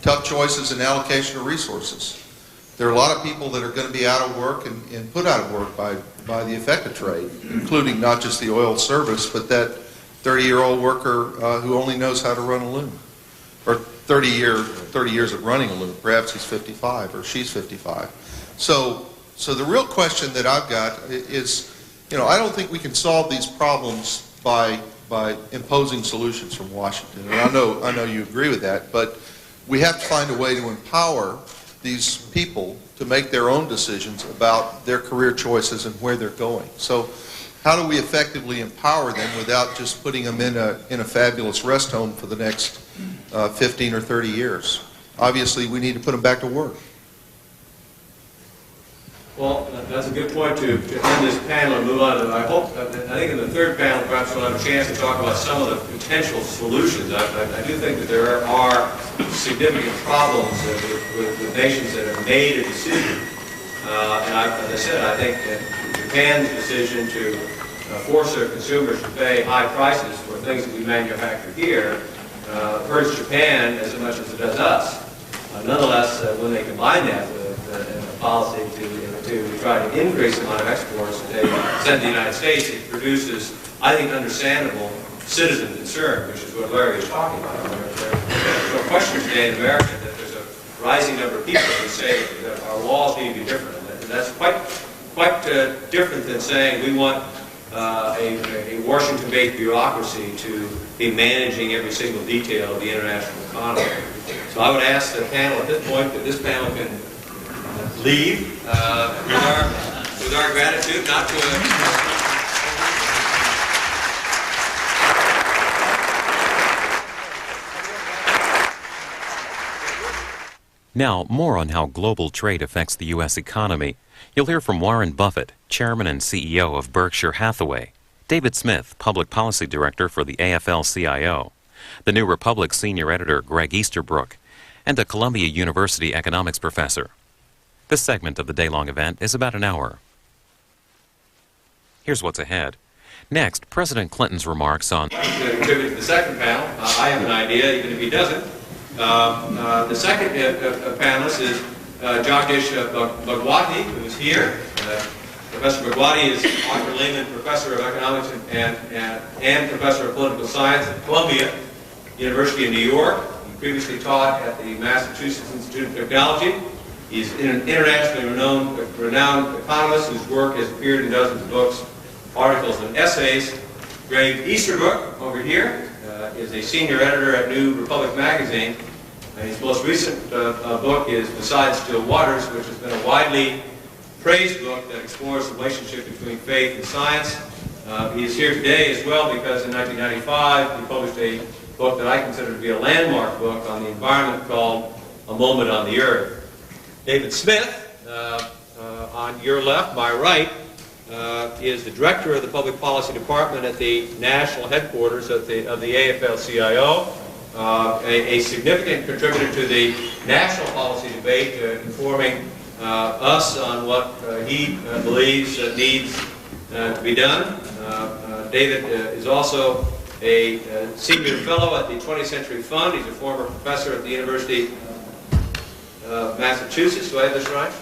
tough choices and allocation of resources. There are a lot of people that are going to be out of work and put out of work by the effect of trade, including not just the oil service, but that 30-year-old worker who only knows how to run a loom, or 30 years of running a loom. Perhaps he's 55 or she's 55. So the real question that I've got is, I don't think we can solve these problems by imposing solutions from Washington. And I know you agree with that, but we have to find a way to empower these people to make their own decisions about their career choices and where they're going. So how do we effectively empower them without just putting them in a fabulous rest home for the next 15 or 30 years? Obviously, we need to put them back to work. Well, that's a good point to end this panel and move on to, I think in the third panel perhaps we'll have a chance to talk about some of the potential solutions. I do think that there are significant problems with nations that have made a decision. And as I said, I think that Japan's decision to force their consumers to pay high prices for things that we manufacture here hurts Japan as much as it does us. Nonetheless, when they combine that with a policy to try to increase the amount of exports that they send to the United States, it produces, I think, understandable citizen concern, which is what Larry is talking about. There's no question today in America that there's a rising number of people who say that our laws need to be different. And that's quite different than saying we want a Washington-based bureaucracy to be managing every single detail of the international economy. So I would ask the panel at this point that this panel can leave with our gratitude, not to Now, more on how global trade affects the U.S. economy. You'll hear from Warren Buffett, Chairman and CEO of Berkshire Hathaway, David Smith, Public Policy Director for the AFL-CIO, the New Republic Senior Editor Greg Easterbrook, and a Columbia University economics professor. This segment of the day-long event is about an hour. Here's what's ahead. Next, President Clinton's remarks on... To contribute to the second panel, I have an idea, even if he doesn't. The second panelist is Jagdish Bhagwati, who is here. Professor Bhagwati is Arthur Lehman Professor of Economics and Professor of Political Science at Columbia University in New York. He previously taught at the Massachusetts Institute of Technology. He's an internationally renowned economist whose work has appeared in dozens of books, articles, and essays. Greg Easterbrook, over here, is a senior editor at New Republic magazine. And his most recent book is Beside Still Waters, which has been a widely praised book that explores the relationship between faith and science. He is here today as well because in 1995 he published a book that I consider to be a landmark book on the environment called A Moment on the Earth. David Smith, on your left, my right, is the director of the Public Policy Department at the national headquarters of the AFL-CIO, a significant contributor to the national policy debate, informing us on what he believes needs to be done. David is also a senior fellow at the 20th Century Fund. He's a former professor at the University of Massachusetts. Do I have this right?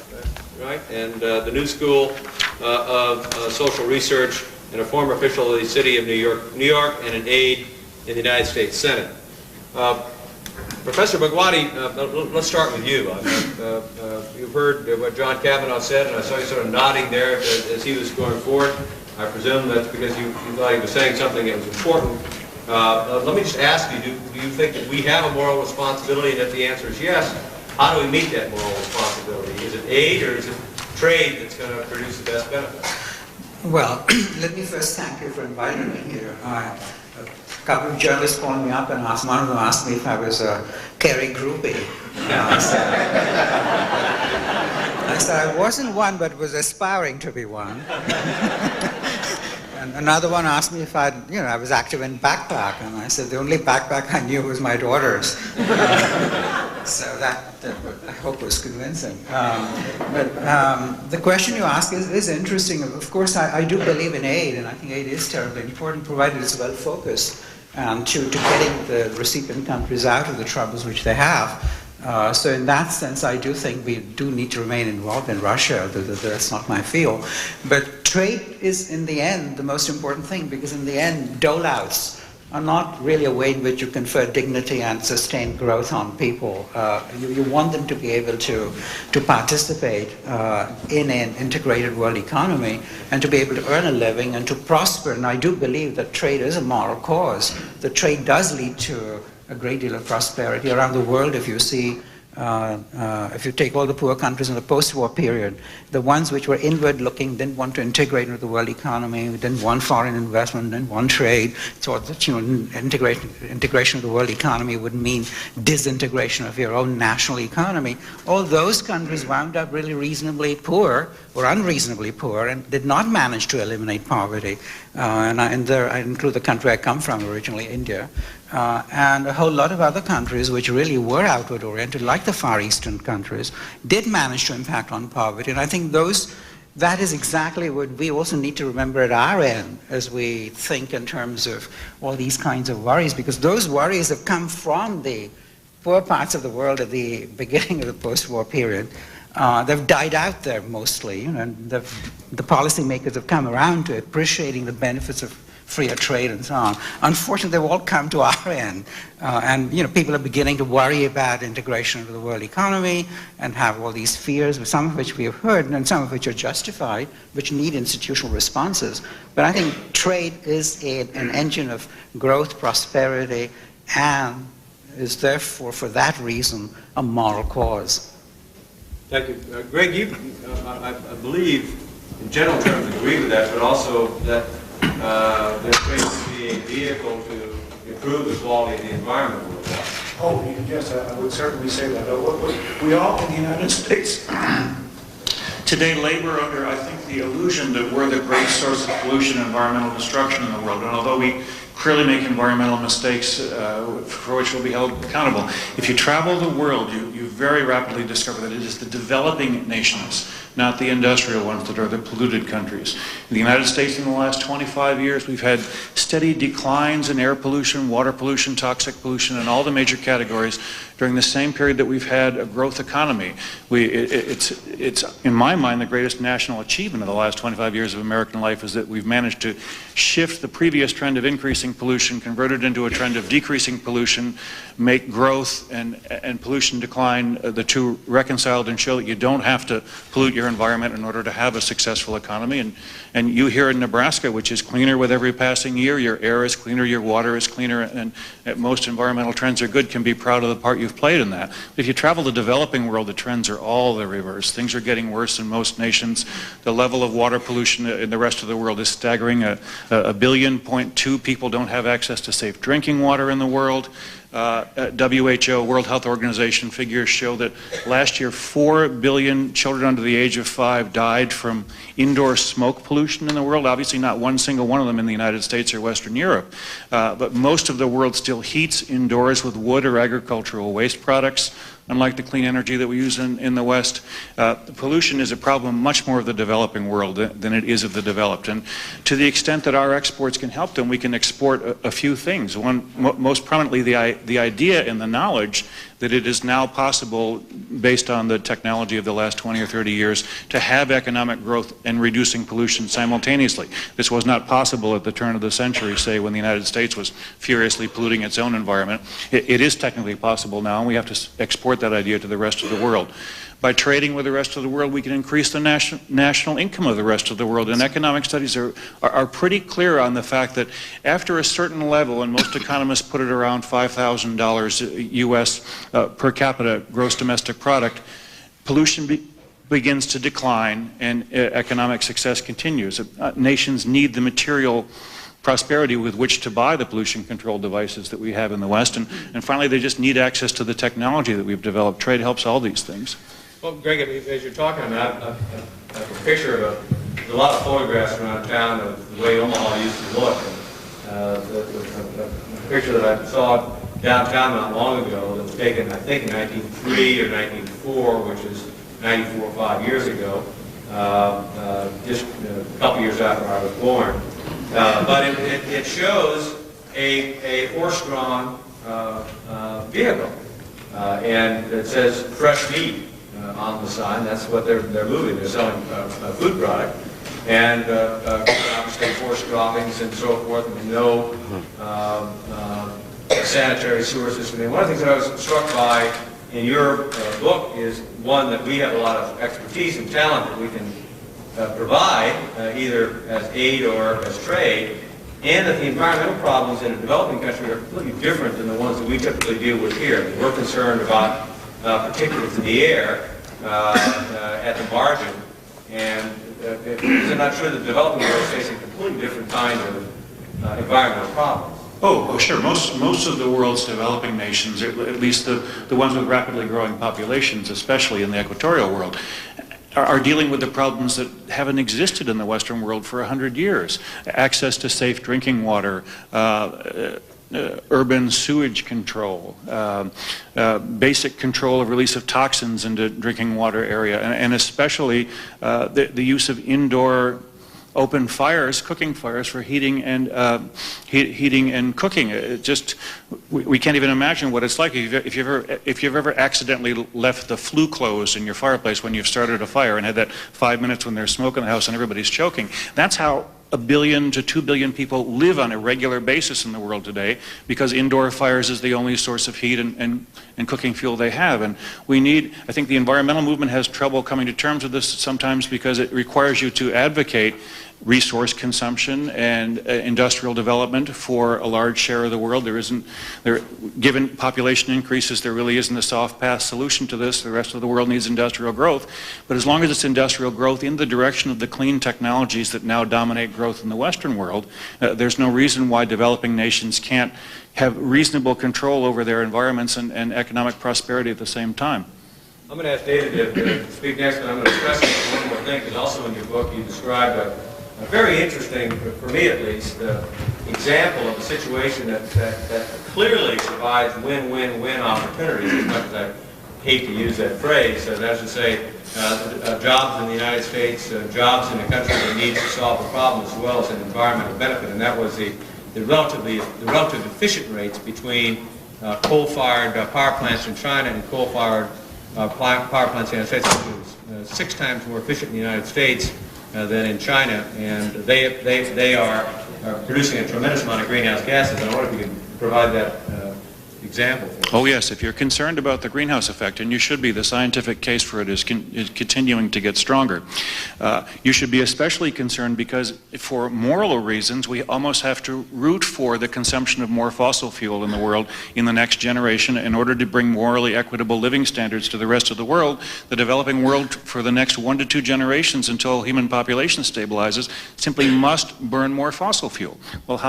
Right? And the New School of Social Research, and a former official of the City of New York, and an aide in the United States Senate. Professor Bhagwati, let's start with you. You've heard what John Kavanaugh said, and I saw you sort of nodding there as he was going forward. I presume that's because you thought he was saying something that was important. Let me just ask you, do you think that we have a moral responsibility? And if the answer is yes, how do we meet that moral responsibility? Is it aid or is it trade that's going to produce the best benefit? Well, let me first thank you for inviting me here. A couple of journalists called me up and one of them asked me if I was a Kerry groupie. I said I wasn't one, but was aspiring to be one. And another one asked me if I was active in backpack, and I said the only backpack I knew was my daughter's. So that I hope was convincing. But the question you ask is interesting. Of course, I do believe in aid, and I think aid is terribly important, provided it's well focused to getting the recipient countries out of the troubles which they have. So in that sense, I do think we do need to remain involved in Russia. That's not my field. But trade is, in the end, the most important thing, because in the end, dole-outs are not really a way in which you confer dignity and sustain growth on people. You want them to be able to participate in an integrated world economy and to be able to earn a living and to prosper. And I do believe that trade is a moral cause. The trade does lead to a great deal of prosperity around the world. If you see, if you take all the poor countries in the post-war period, the ones which were inward-looking didn't want to integrate into the world economy, didn't want foreign investment, didn't want trade, thought that integration of the world economy would mean disintegration of your own national economy. All those countries wound up really reasonably poor, or unreasonably poor, and did not manage to eliminate poverty. And I include the country I come from originally, India. And a whole lot of other countries which really were outward-oriented, like the Far Eastern countries, did manage to impact on poverty. And I think those that is exactly what we also need to remember at our end as we think in terms of all these kinds of worries, because those worries have come from the poor parts of the world at the beginning of the post-war period. They've died out there mostly, and the policymakers have come around to appreciating the benefits of freer trade and so on. Unfortunately, they've all come to our end, and people are beginning to worry about integration into the world economy and have all these fears, some of which we have heard and some of which are justified, which need institutional responses. But I think trade is an engine of growth, prosperity, and is therefore, for that reason, a moral cause. Thank you. Greg, you, I believe, in general terms, agree with that, but also that trade should be a vehicle to improve the quality of the environment. Oh, yes, I would certainly say that. We all in the United States today labor under, I think, the illusion that we're the great source of pollution and environmental destruction in the world. And although we clearly make environmental mistakes for which we'll be held accountable, if you travel the world, you very rapidly discover that it is the developing nations, not the industrial ones, that are the polluted countries. In the United States in the last 25 years, we've had steady declines in air pollution, water pollution, toxic pollution, and all the major categories during the same period that we've had a growth economy. It's, in my mind, the greatest national achievement of the last 25 years of American life is that we've managed to shift the previous trend of increasing pollution, convert it into a trend of decreasing pollution, make growth and pollution decline the two reconciled, and show that you don't have to pollute your environment in order to have a successful economy. And you here in Nebraska, which is cleaner with every passing year, your air is cleaner, your water is cleaner, and most environmental trends are good, can be proud of the part you've played in that. But if you travel the developing world, the trends are all the reverse. Things are getting worse in most nations. The level of water pollution in the rest of the world is staggering. 1.2 billion people don't have access to safe drinking water in the world. WHO, World Health Organization figures show that last year 4 billion children under the age of 5 died from indoor smoke pollution in the world. Obviously not one single one of them in the United States or Western Europe, but most of the world still heats indoors with wood or agricultural waste products. Unlike the clean energy that we use in the West, pollution is a problem much more of the developing world than it is of the developed. And to the extent that our exports can help them, we can export a few things. One, most prominently, the idea and the knowledge that it is now possible, based on the technology of the last 20 or 30 years, to have economic growth and reducing pollution simultaneously. This was not possible at the turn of the century, say, when the United States was furiously polluting its own environment. It is technically possible now, and we have to export that idea to the rest of the world. By trading with the rest of the world, we can increase the national income of the rest of the world. And economic studies are pretty clear on the fact that after a certain level, and most economists put it around $5,000 US per capita gross domestic product, pollution begins to decline and economic success continues. Nations need the material prosperity with which to buy the pollution control devices that we have in the West. And finally, they just need access to the technology that we've developed. Trade helps all these things. Well, Greg, as you're talking about, I have a picture of a lot of photographs around town of the way Omaha used to look. The picture that I saw downtown not long ago that was taken, I think, in 1903 or 1904, which is 94 or 5 years ago, just a couple years after I was born. But it shows a horse-drawn vehicle, and it says fresh meat on the sign. That's what they're moving. They're selling a food product, and obviously horse droppings and so forth, and no sanitary sewer system. And one of the things that I was struck by in your book is, one, that we have a lot of expertise and talent that we can provide, either as aid or as trade, and that the environmental problems in a developing country are completely different than the ones that we typically deal with here. We're concerned about particulates in the air at the margin, and is it not true that the developing world is facing completely different kinds of environmental problems? Oh, sure. Most of the world's developing nations, at least the ones with rapidly growing populations, especially in the equatorial world, are dealing with the problems that haven't existed in the Western world for 100 years. Access to safe drinking water, urban sewage control, basic control of release of toxins into drinking water area, and especially the use of indoor open fires, cooking fires for heating and cooking. We can't even imagine what it's like if you've ever accidentally left the flue closed in your fireplace when you've started a fire and had that 5 minutes when there's smoke in the house and everybody's choking. That's how 1 billion to 2 billion people live on a regular basis in the world today, because indoor fires is the only source of heat and cooking fuel they have. And I think the environmental movement has trouble coming to terms with this sometimes because it requires you to advocate resource consumption and industrial development for a large share of the world. Given population increases, there really isn't a soft path solution to this. The rest of the world needs industrial growth. But as long as it's industrial growth in the direction of the clean technologies that now dominate growth in the Western world, there's no reason why developing nations can't have reasonable control over their environments and economic prosperity at the same time. I'm going to ask David to speak next, but I'm going to stress one more thing, because also in your book you described a very interesting, for me at least, example of a situation that clearly provides win-win-win opportunities, as much as I hate to use that phrase. That is to say, jobs in the United States, jobs in a country that needs to solve a problem, as well as an environmental benefit, and that was the relative efficient rates between coal-fired power plants in China and coal-fired power plants in the United States. It was 6 times more efficient in the United States than in China, and they are producing a tremendous amount of greenhouse gases. And I wonder if you can provide that example for us. Oh yes, if you're concerned about the greenhouse effect, and you should be, the scientific case for it is continuing to get stronger. You should be especially concerned because for moral reasons we almost have to root for the consumption of more fossil fuel in the world in the next generation in order to bring morally equitable living standards to the rest of the world. The developing world for the next 1 to 2 generations until human population stabilizes simply must burn more fossil fuel. Well,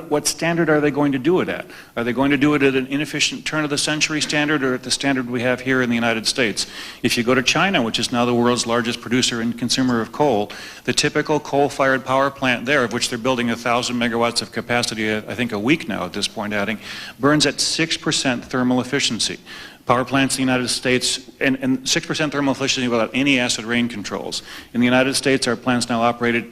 what standard are they going to do it at? Are they going to do it at an inefficient turn-of-the-century standard or at the standard we have here in the United States? If you go to China, which is now the world's largest producer and consumer of coal, the typical coal-fired power plant there, of which they're building 1,000 megawatts of capacity, I think a week now at this point adding, burns at 6% thermal efficiency. Power plants in the United States, and 6% thermal efficiency without any acid rain controls. In the United States, our plants now operate at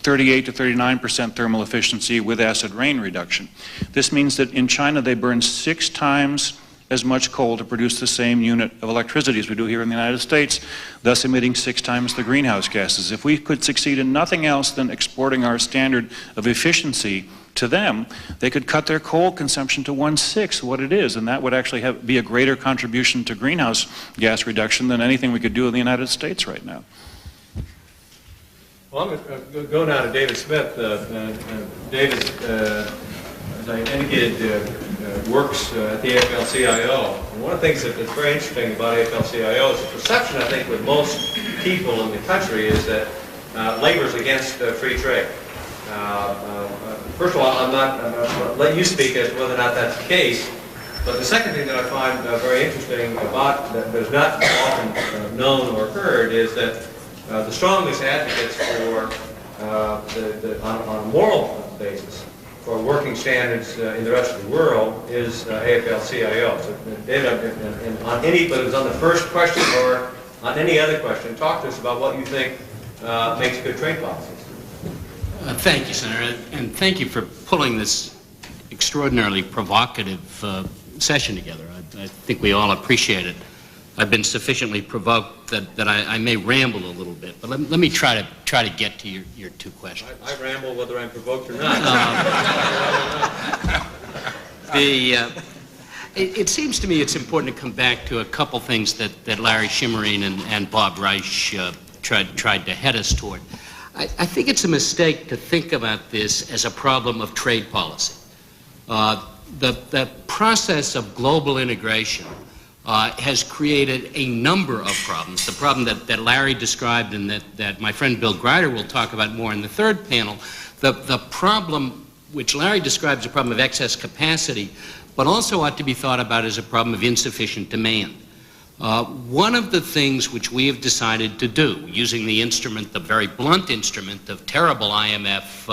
38 to 39% thermal efficiency with acid rain reduction. This means that in China they burn 6 times as much coal to produce the same unit of electricity as we do here in the United States, thus emitting 6 times the greenhouse gases. If we could succeed in nothing else than exporting our standard of efficiency to them, they could cut their coal consumption to 1/6 what it is, and that would actually be a greater contribution to greenhouse gas reduction than anything we could do in the United States right now. Well, I'm going to go now to David Smith. David, as I indicated, works at the AFL-CIO. And one of the things that's very interesting about AFL-CIO is the perception, I think, with most people in the country is that labor is against free trade. First of all, I'll let you speak as to whether or not that's the case. But the second thing that I find very interesting about that is not often known or heard is that the strongest advocates for, on a moral basis, for working standards in the rest of the world is AFL-CIO. So, David, whether it's on the first question or on any other question, talk to us about what you think makes good trade policies. Thank you, Senator, and thank you for pulling this extraordinarily provocative session together. I think we all appreciate it. I've been sufficiently provoked that I may ramble a little bit, but let me try to get to your 2 questions. I ramble whether I'm provoked or not. It seems to me it's important to come back to a couple things that Larry Schimmerine and Bob Reich tried to head us toward. I think it's a mistake to think about this as a problem of trade policy. The process of global integration has created a number of problems. The problem that Larry described and that my friend Bill Greider will talk about more in the third panel, the problem which Larry describes as a problem of excess capacity, but also ought to be thought about as a problem of insufficient demand. One of the things which we have decided to do, using the instrument, the very blunt instrument of terrible IMF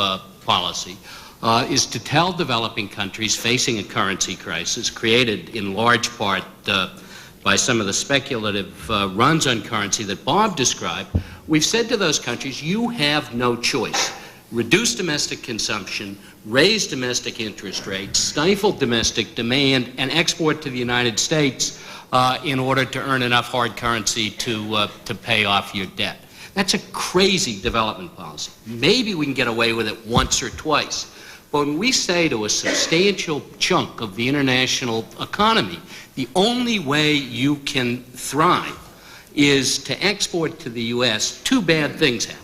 policy, is to tell developing countries facing a currency crisis, created in large part by some of the speculative runs on currency that Bob described, we've said to those countries, you have no choice. Reduce domestic consumption, raise domestic interest rates, stifle domestic demand, and export to the United States in order to earn enough hard currency to pay off your debt. That's a crazy development policy. Maybe we can get away with it once or twice. But when we say to a substantial chunk of the international economy, the only way you can thrive is to export to the U.S., two bad things happen.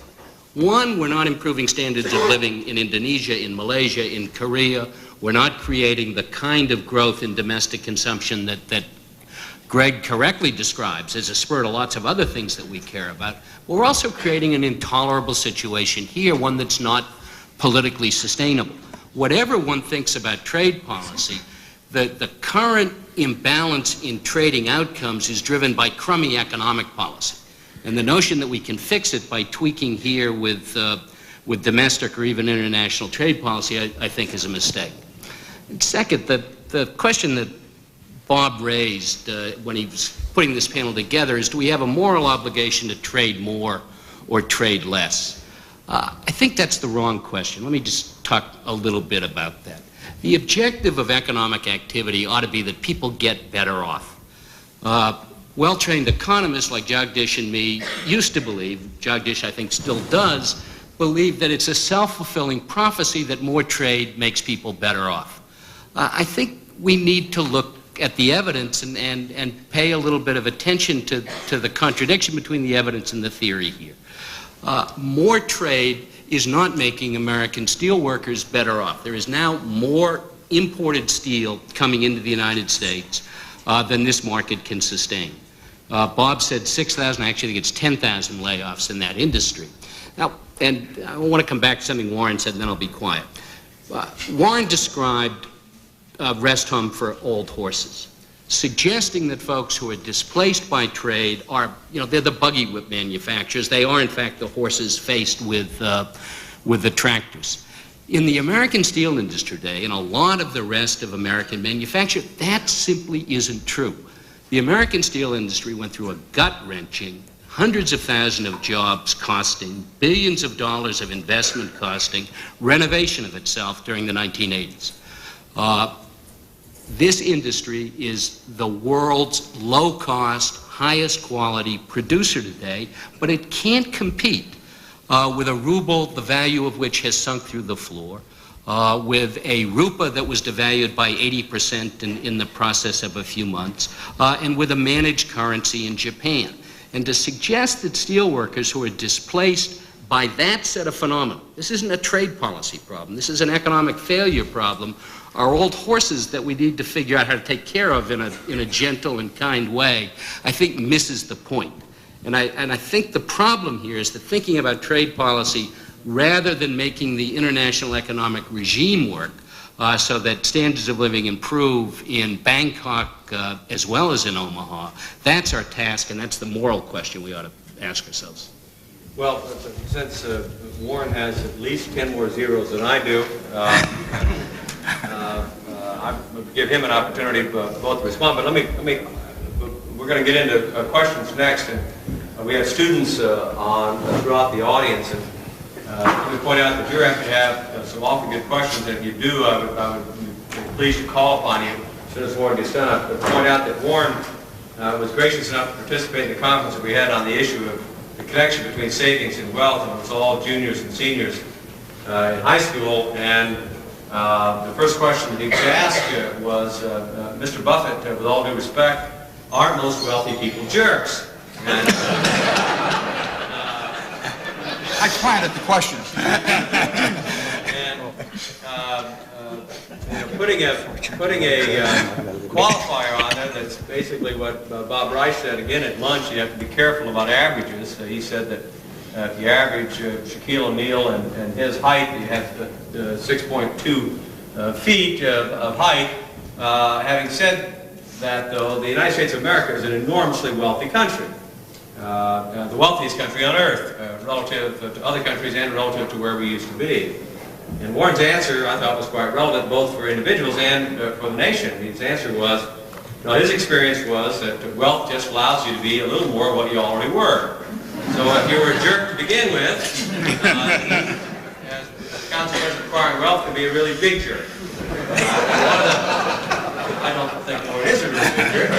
One, we're not improving standards of living in Indonesia, in Malaysia, in Korea. We're not creating the kind of growth in domestic consumption that Greg correctly describes as a spur to lots of other things that we care about. But we're also creating an intolerable situation here, one that's not politically sustainable. Whatever one thinks about trade policy, the current imbalance in trading outcomes is driven by crummy economic policy. And the notion that we can fix it by tweaking here with domestic or even international trade policy, I think, is a mistake. And second, the question that Bob raised when he was putting this panel together is, do we have a moral obligation to trade more or trade less? I think that's the wrong question. Let me just talk a little bit about that. The objective of economic activity ought to be that people get better off. Well-trained economists like Jagdish and me used to believe, Jagdish I think still does, believe that it's a self-fulfilling prophecy that more trade makes people better off. I think we need to look at the evidence and pay a little bit of attention to the contradiction between the evidence and the theory here. More trade is not making American steel workers better off. There is now more imported steel coming into the United States than this market can sustain. Bob said 6,000, I actually think it's 10,000 layoffs in that industry. Now, and I want to come back to something Warren said, and then I'll be quiet. Warren described a rest home for old horses, suggesting that folks who are displaced by trade are, they're the buggy whip manufacturers. They are, in fact, the horses faced with the tractors. In the American steel industry today, and a lot of the rest of American manufacture, that simply isn't true. The American steel industry went through a gut-wrenching, hundreds of thousands of jobs costing, billions of dollars of investment costing, renovation of itself during the 1980s. This industry is the world's low-cost, highest quality producer today, but it can't compete with a ruble, the value of which has sunk through the floor, with a rupa that was devalued by 80% in the process of a few months, and with a managed currency in Japan. And to suggest that steelworkers who are displaced by that set of phenomena, this isn't a trade policy problem, this is an economic failure problem, are old horses that we need to figure out how to take care of in a gentle and kind way, I think misses the point. And I think the problem here is that thinking about trade policy rather than making the international economic regime work so that standards of living improve in Bangkok as well as in Omaha, that's our task, and that's the moral question we ought to ask ourselves. Well, since Warren has at least 10 more zeros than I do, I give him an opportunity both to respond. But we're going to get into questions next, and we have students throughout the audience. And let me point out that you actually have some awfully good questions. And if you do, I would be pleased to call upon you as soon as Warren gets done. I would point out that Warren was gracious enough to participate in the conference that we had on the issue of the connection between savings and wealth, and it was all juniors and seniors in high school. And the first question that he was asked was, Mr. Buffett, with all due respect, aren't most wealthy people jerks? And, I planted the question. And putting a qualifier on there, that's basically what Bob Reich said. Again, at lunch, you have to be careful about averages. He said that if you average Shaquille O'Neal and his height, you have 6.2 feet of height. Having said that, though, the United States of America is an enormously wealthy country. The wealthiest country on earth, relative to other countries and relative to where we used to be. And Warren's answer, I thought, was quite relevant both for individuals and for the nation. His answer was, his experience was that wealth just allows you to be a little more what you already were. So if you were a jerk to begin with, as a consequence of acquiring wealth, could be a really big jerk. I don't think Warren is a really big jerk.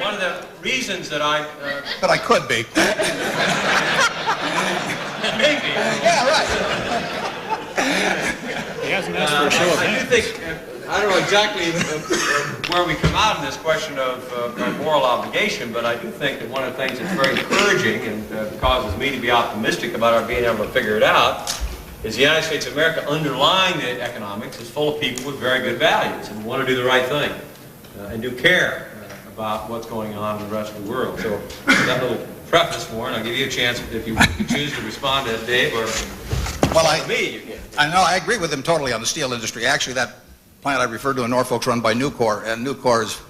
One of the reasons that But I could be. Maybe. Yeah, right. He hasn't asked for a show of I do hands. think, I don't know exactly where we come out in this question of moral obligation, but I do think that one of the things that's very encouraging and causes me to be optimistic about our being able to figure it out is the United States of America, underlying the economics, is full of people with very good values and want to do the right thing and do care about what's going on in the rest of the world. So that little preface, Warren, I'll give you a chance if you choose to respond to Dave or me. You can. I know, I agree with him totally on the steel industry. Actually, that plant I referred to in Norfolk's run by Nucor, and Nucor is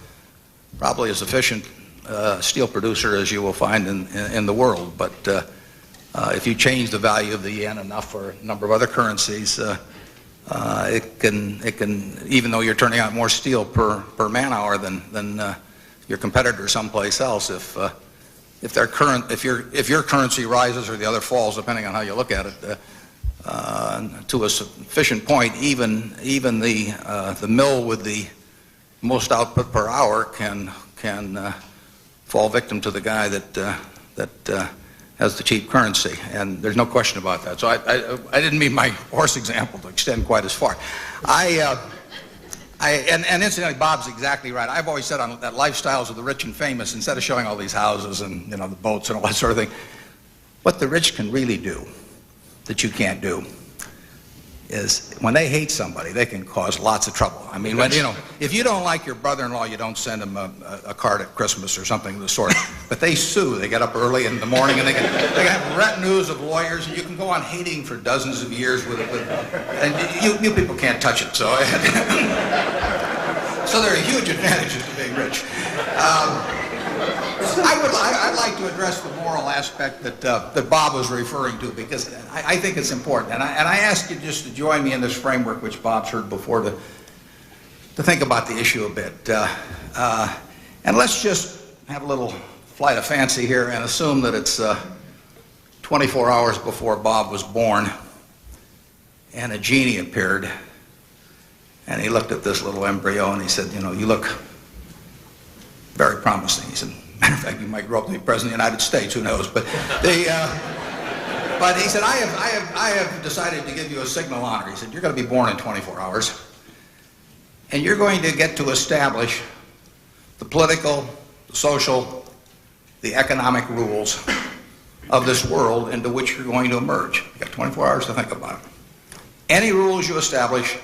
probably as efficient steel producer as you will find in the world. But if you change the value of the yen enough for a number of other currencies, it can, even though you're turning out more steel per man hour than your competitor someplace else, if your currency rises or the other falls, depending on how you look at it, to a sufficient point, even the mill with the most output per hour can fall victim to the guy that has the cheap currency, and there's no question about that. So I didn't mean my horse example to extend quite as far. And incidentally, Bob's exactly right. I've always said on that lifestyles of the rich and famous, instead of showing all these houses and the boats and all that sort of thing, what the rich can really do that you can't do is when they hate somebody, they can cause lots of trouble. I mean, if you don't like your brother-in-law, you don't send him a card at Christmas or something of the sort. But they sue. They get up early in the morning and they can have retinues of lawyers, and you can go on hating for dozens of years and you people can't touch it. So, so there are huge advantages to being rich. I'd like to address the moral aspect that Bob was referring to, because I think it's important. And I ask you just to join me in this framework, which Bob's heard before, to think about the issue a bit. And let's just have a little flight of fancy here and assume that it's 24 hours before Bob was born, and a genie appeared, and he looked at this little embryo and he said, you look very promising. He said, matter of fact, you might grow up to be president of the United States, who knows? But but he said, I have decided to give you a signal honor. He said, you're going to be born in 24 hours, and you're going to get to establish the political, the social, the economic rules of this world into which you're going to emerge. You've got 24 hours to think about it. Any rules you establish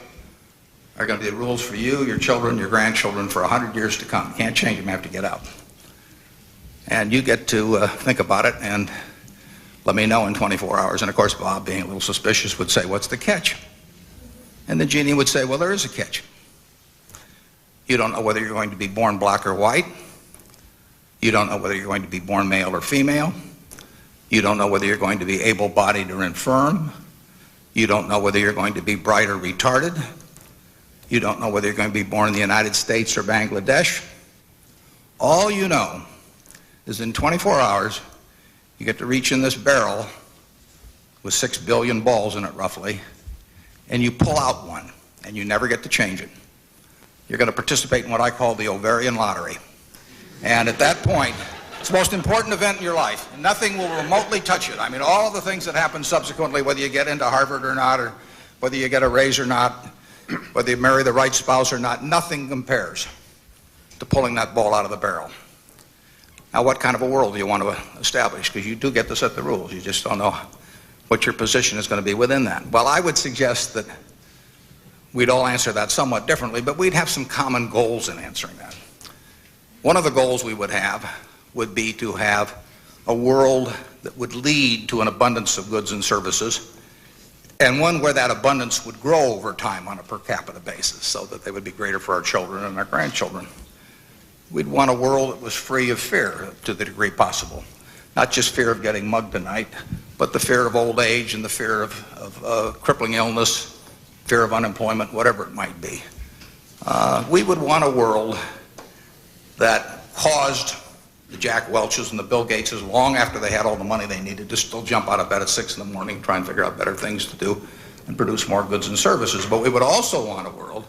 are going to be the rules for you, your children, your grandchildren for 100 years to come. You can't change them, you have to get out. And you get to think about it and let me know in 24 hours. And of course, Bob, being a little suspicious, would say, what's the catch? And the genie would say, well, there is a catch. You don't know whether you're going to be born black or white. You don't know whether you're going to be born male or female. You don't know whether you're going to be able-bodied or infirm. You don't know whether you're going to be bright or retarded. You don't know whether you're going to be born in the United States or Bangladesh. All you know is in 24 hours, you get to reach in this barrel with 6 billion balls in it, roughly, and you pull out one, and you never get to change it. You're going to participate in what I call the ovarian lottery. And at that point, it's the most important event in your life. Nothing will remotely touch it. I mean, all of the things that happen subsequently, whether you get into Harvard or not, or whether you get a raise or not, whether you marry the right spouse or not, nothing compares to pulling that ball out of the barrel. Now, what kind of a world do you want to establish? Because you do get to set the rules. You just don't know what your position is going to be within that. Well, I would suggest that we'd all answer that somewhat differently, but we'd have some common goals in answering that. One of the goals we would have would be to have a world that would lead to an abundance of goods and services, and one where that abundance would grow over time on a per capita basis so that they would be greater for our children and our grandchildren. We'd want a world that was free of fear to the degree possible. Not just fear of getting mugged tonight, but the fear of old age and the fear of crippling illness, fear of unemployment, whatever it might be. We would want a world that caused the Jack Welches and the Bill Gateses, long after they had all the money they needed, to still jump out of bed at 6 in the morning, try and figure out better things to do and produce more goods and services. But we would also want a world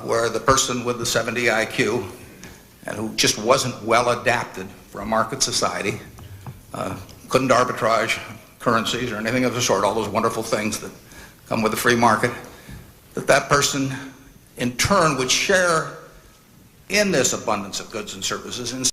where the person with the 70 IQ and who just wasn't well adapted for a market society, couldn't arbitrage currencies or anything of the sort, all those wonderful things that come with the free market, that person in turn would share in this abundance of goods and services.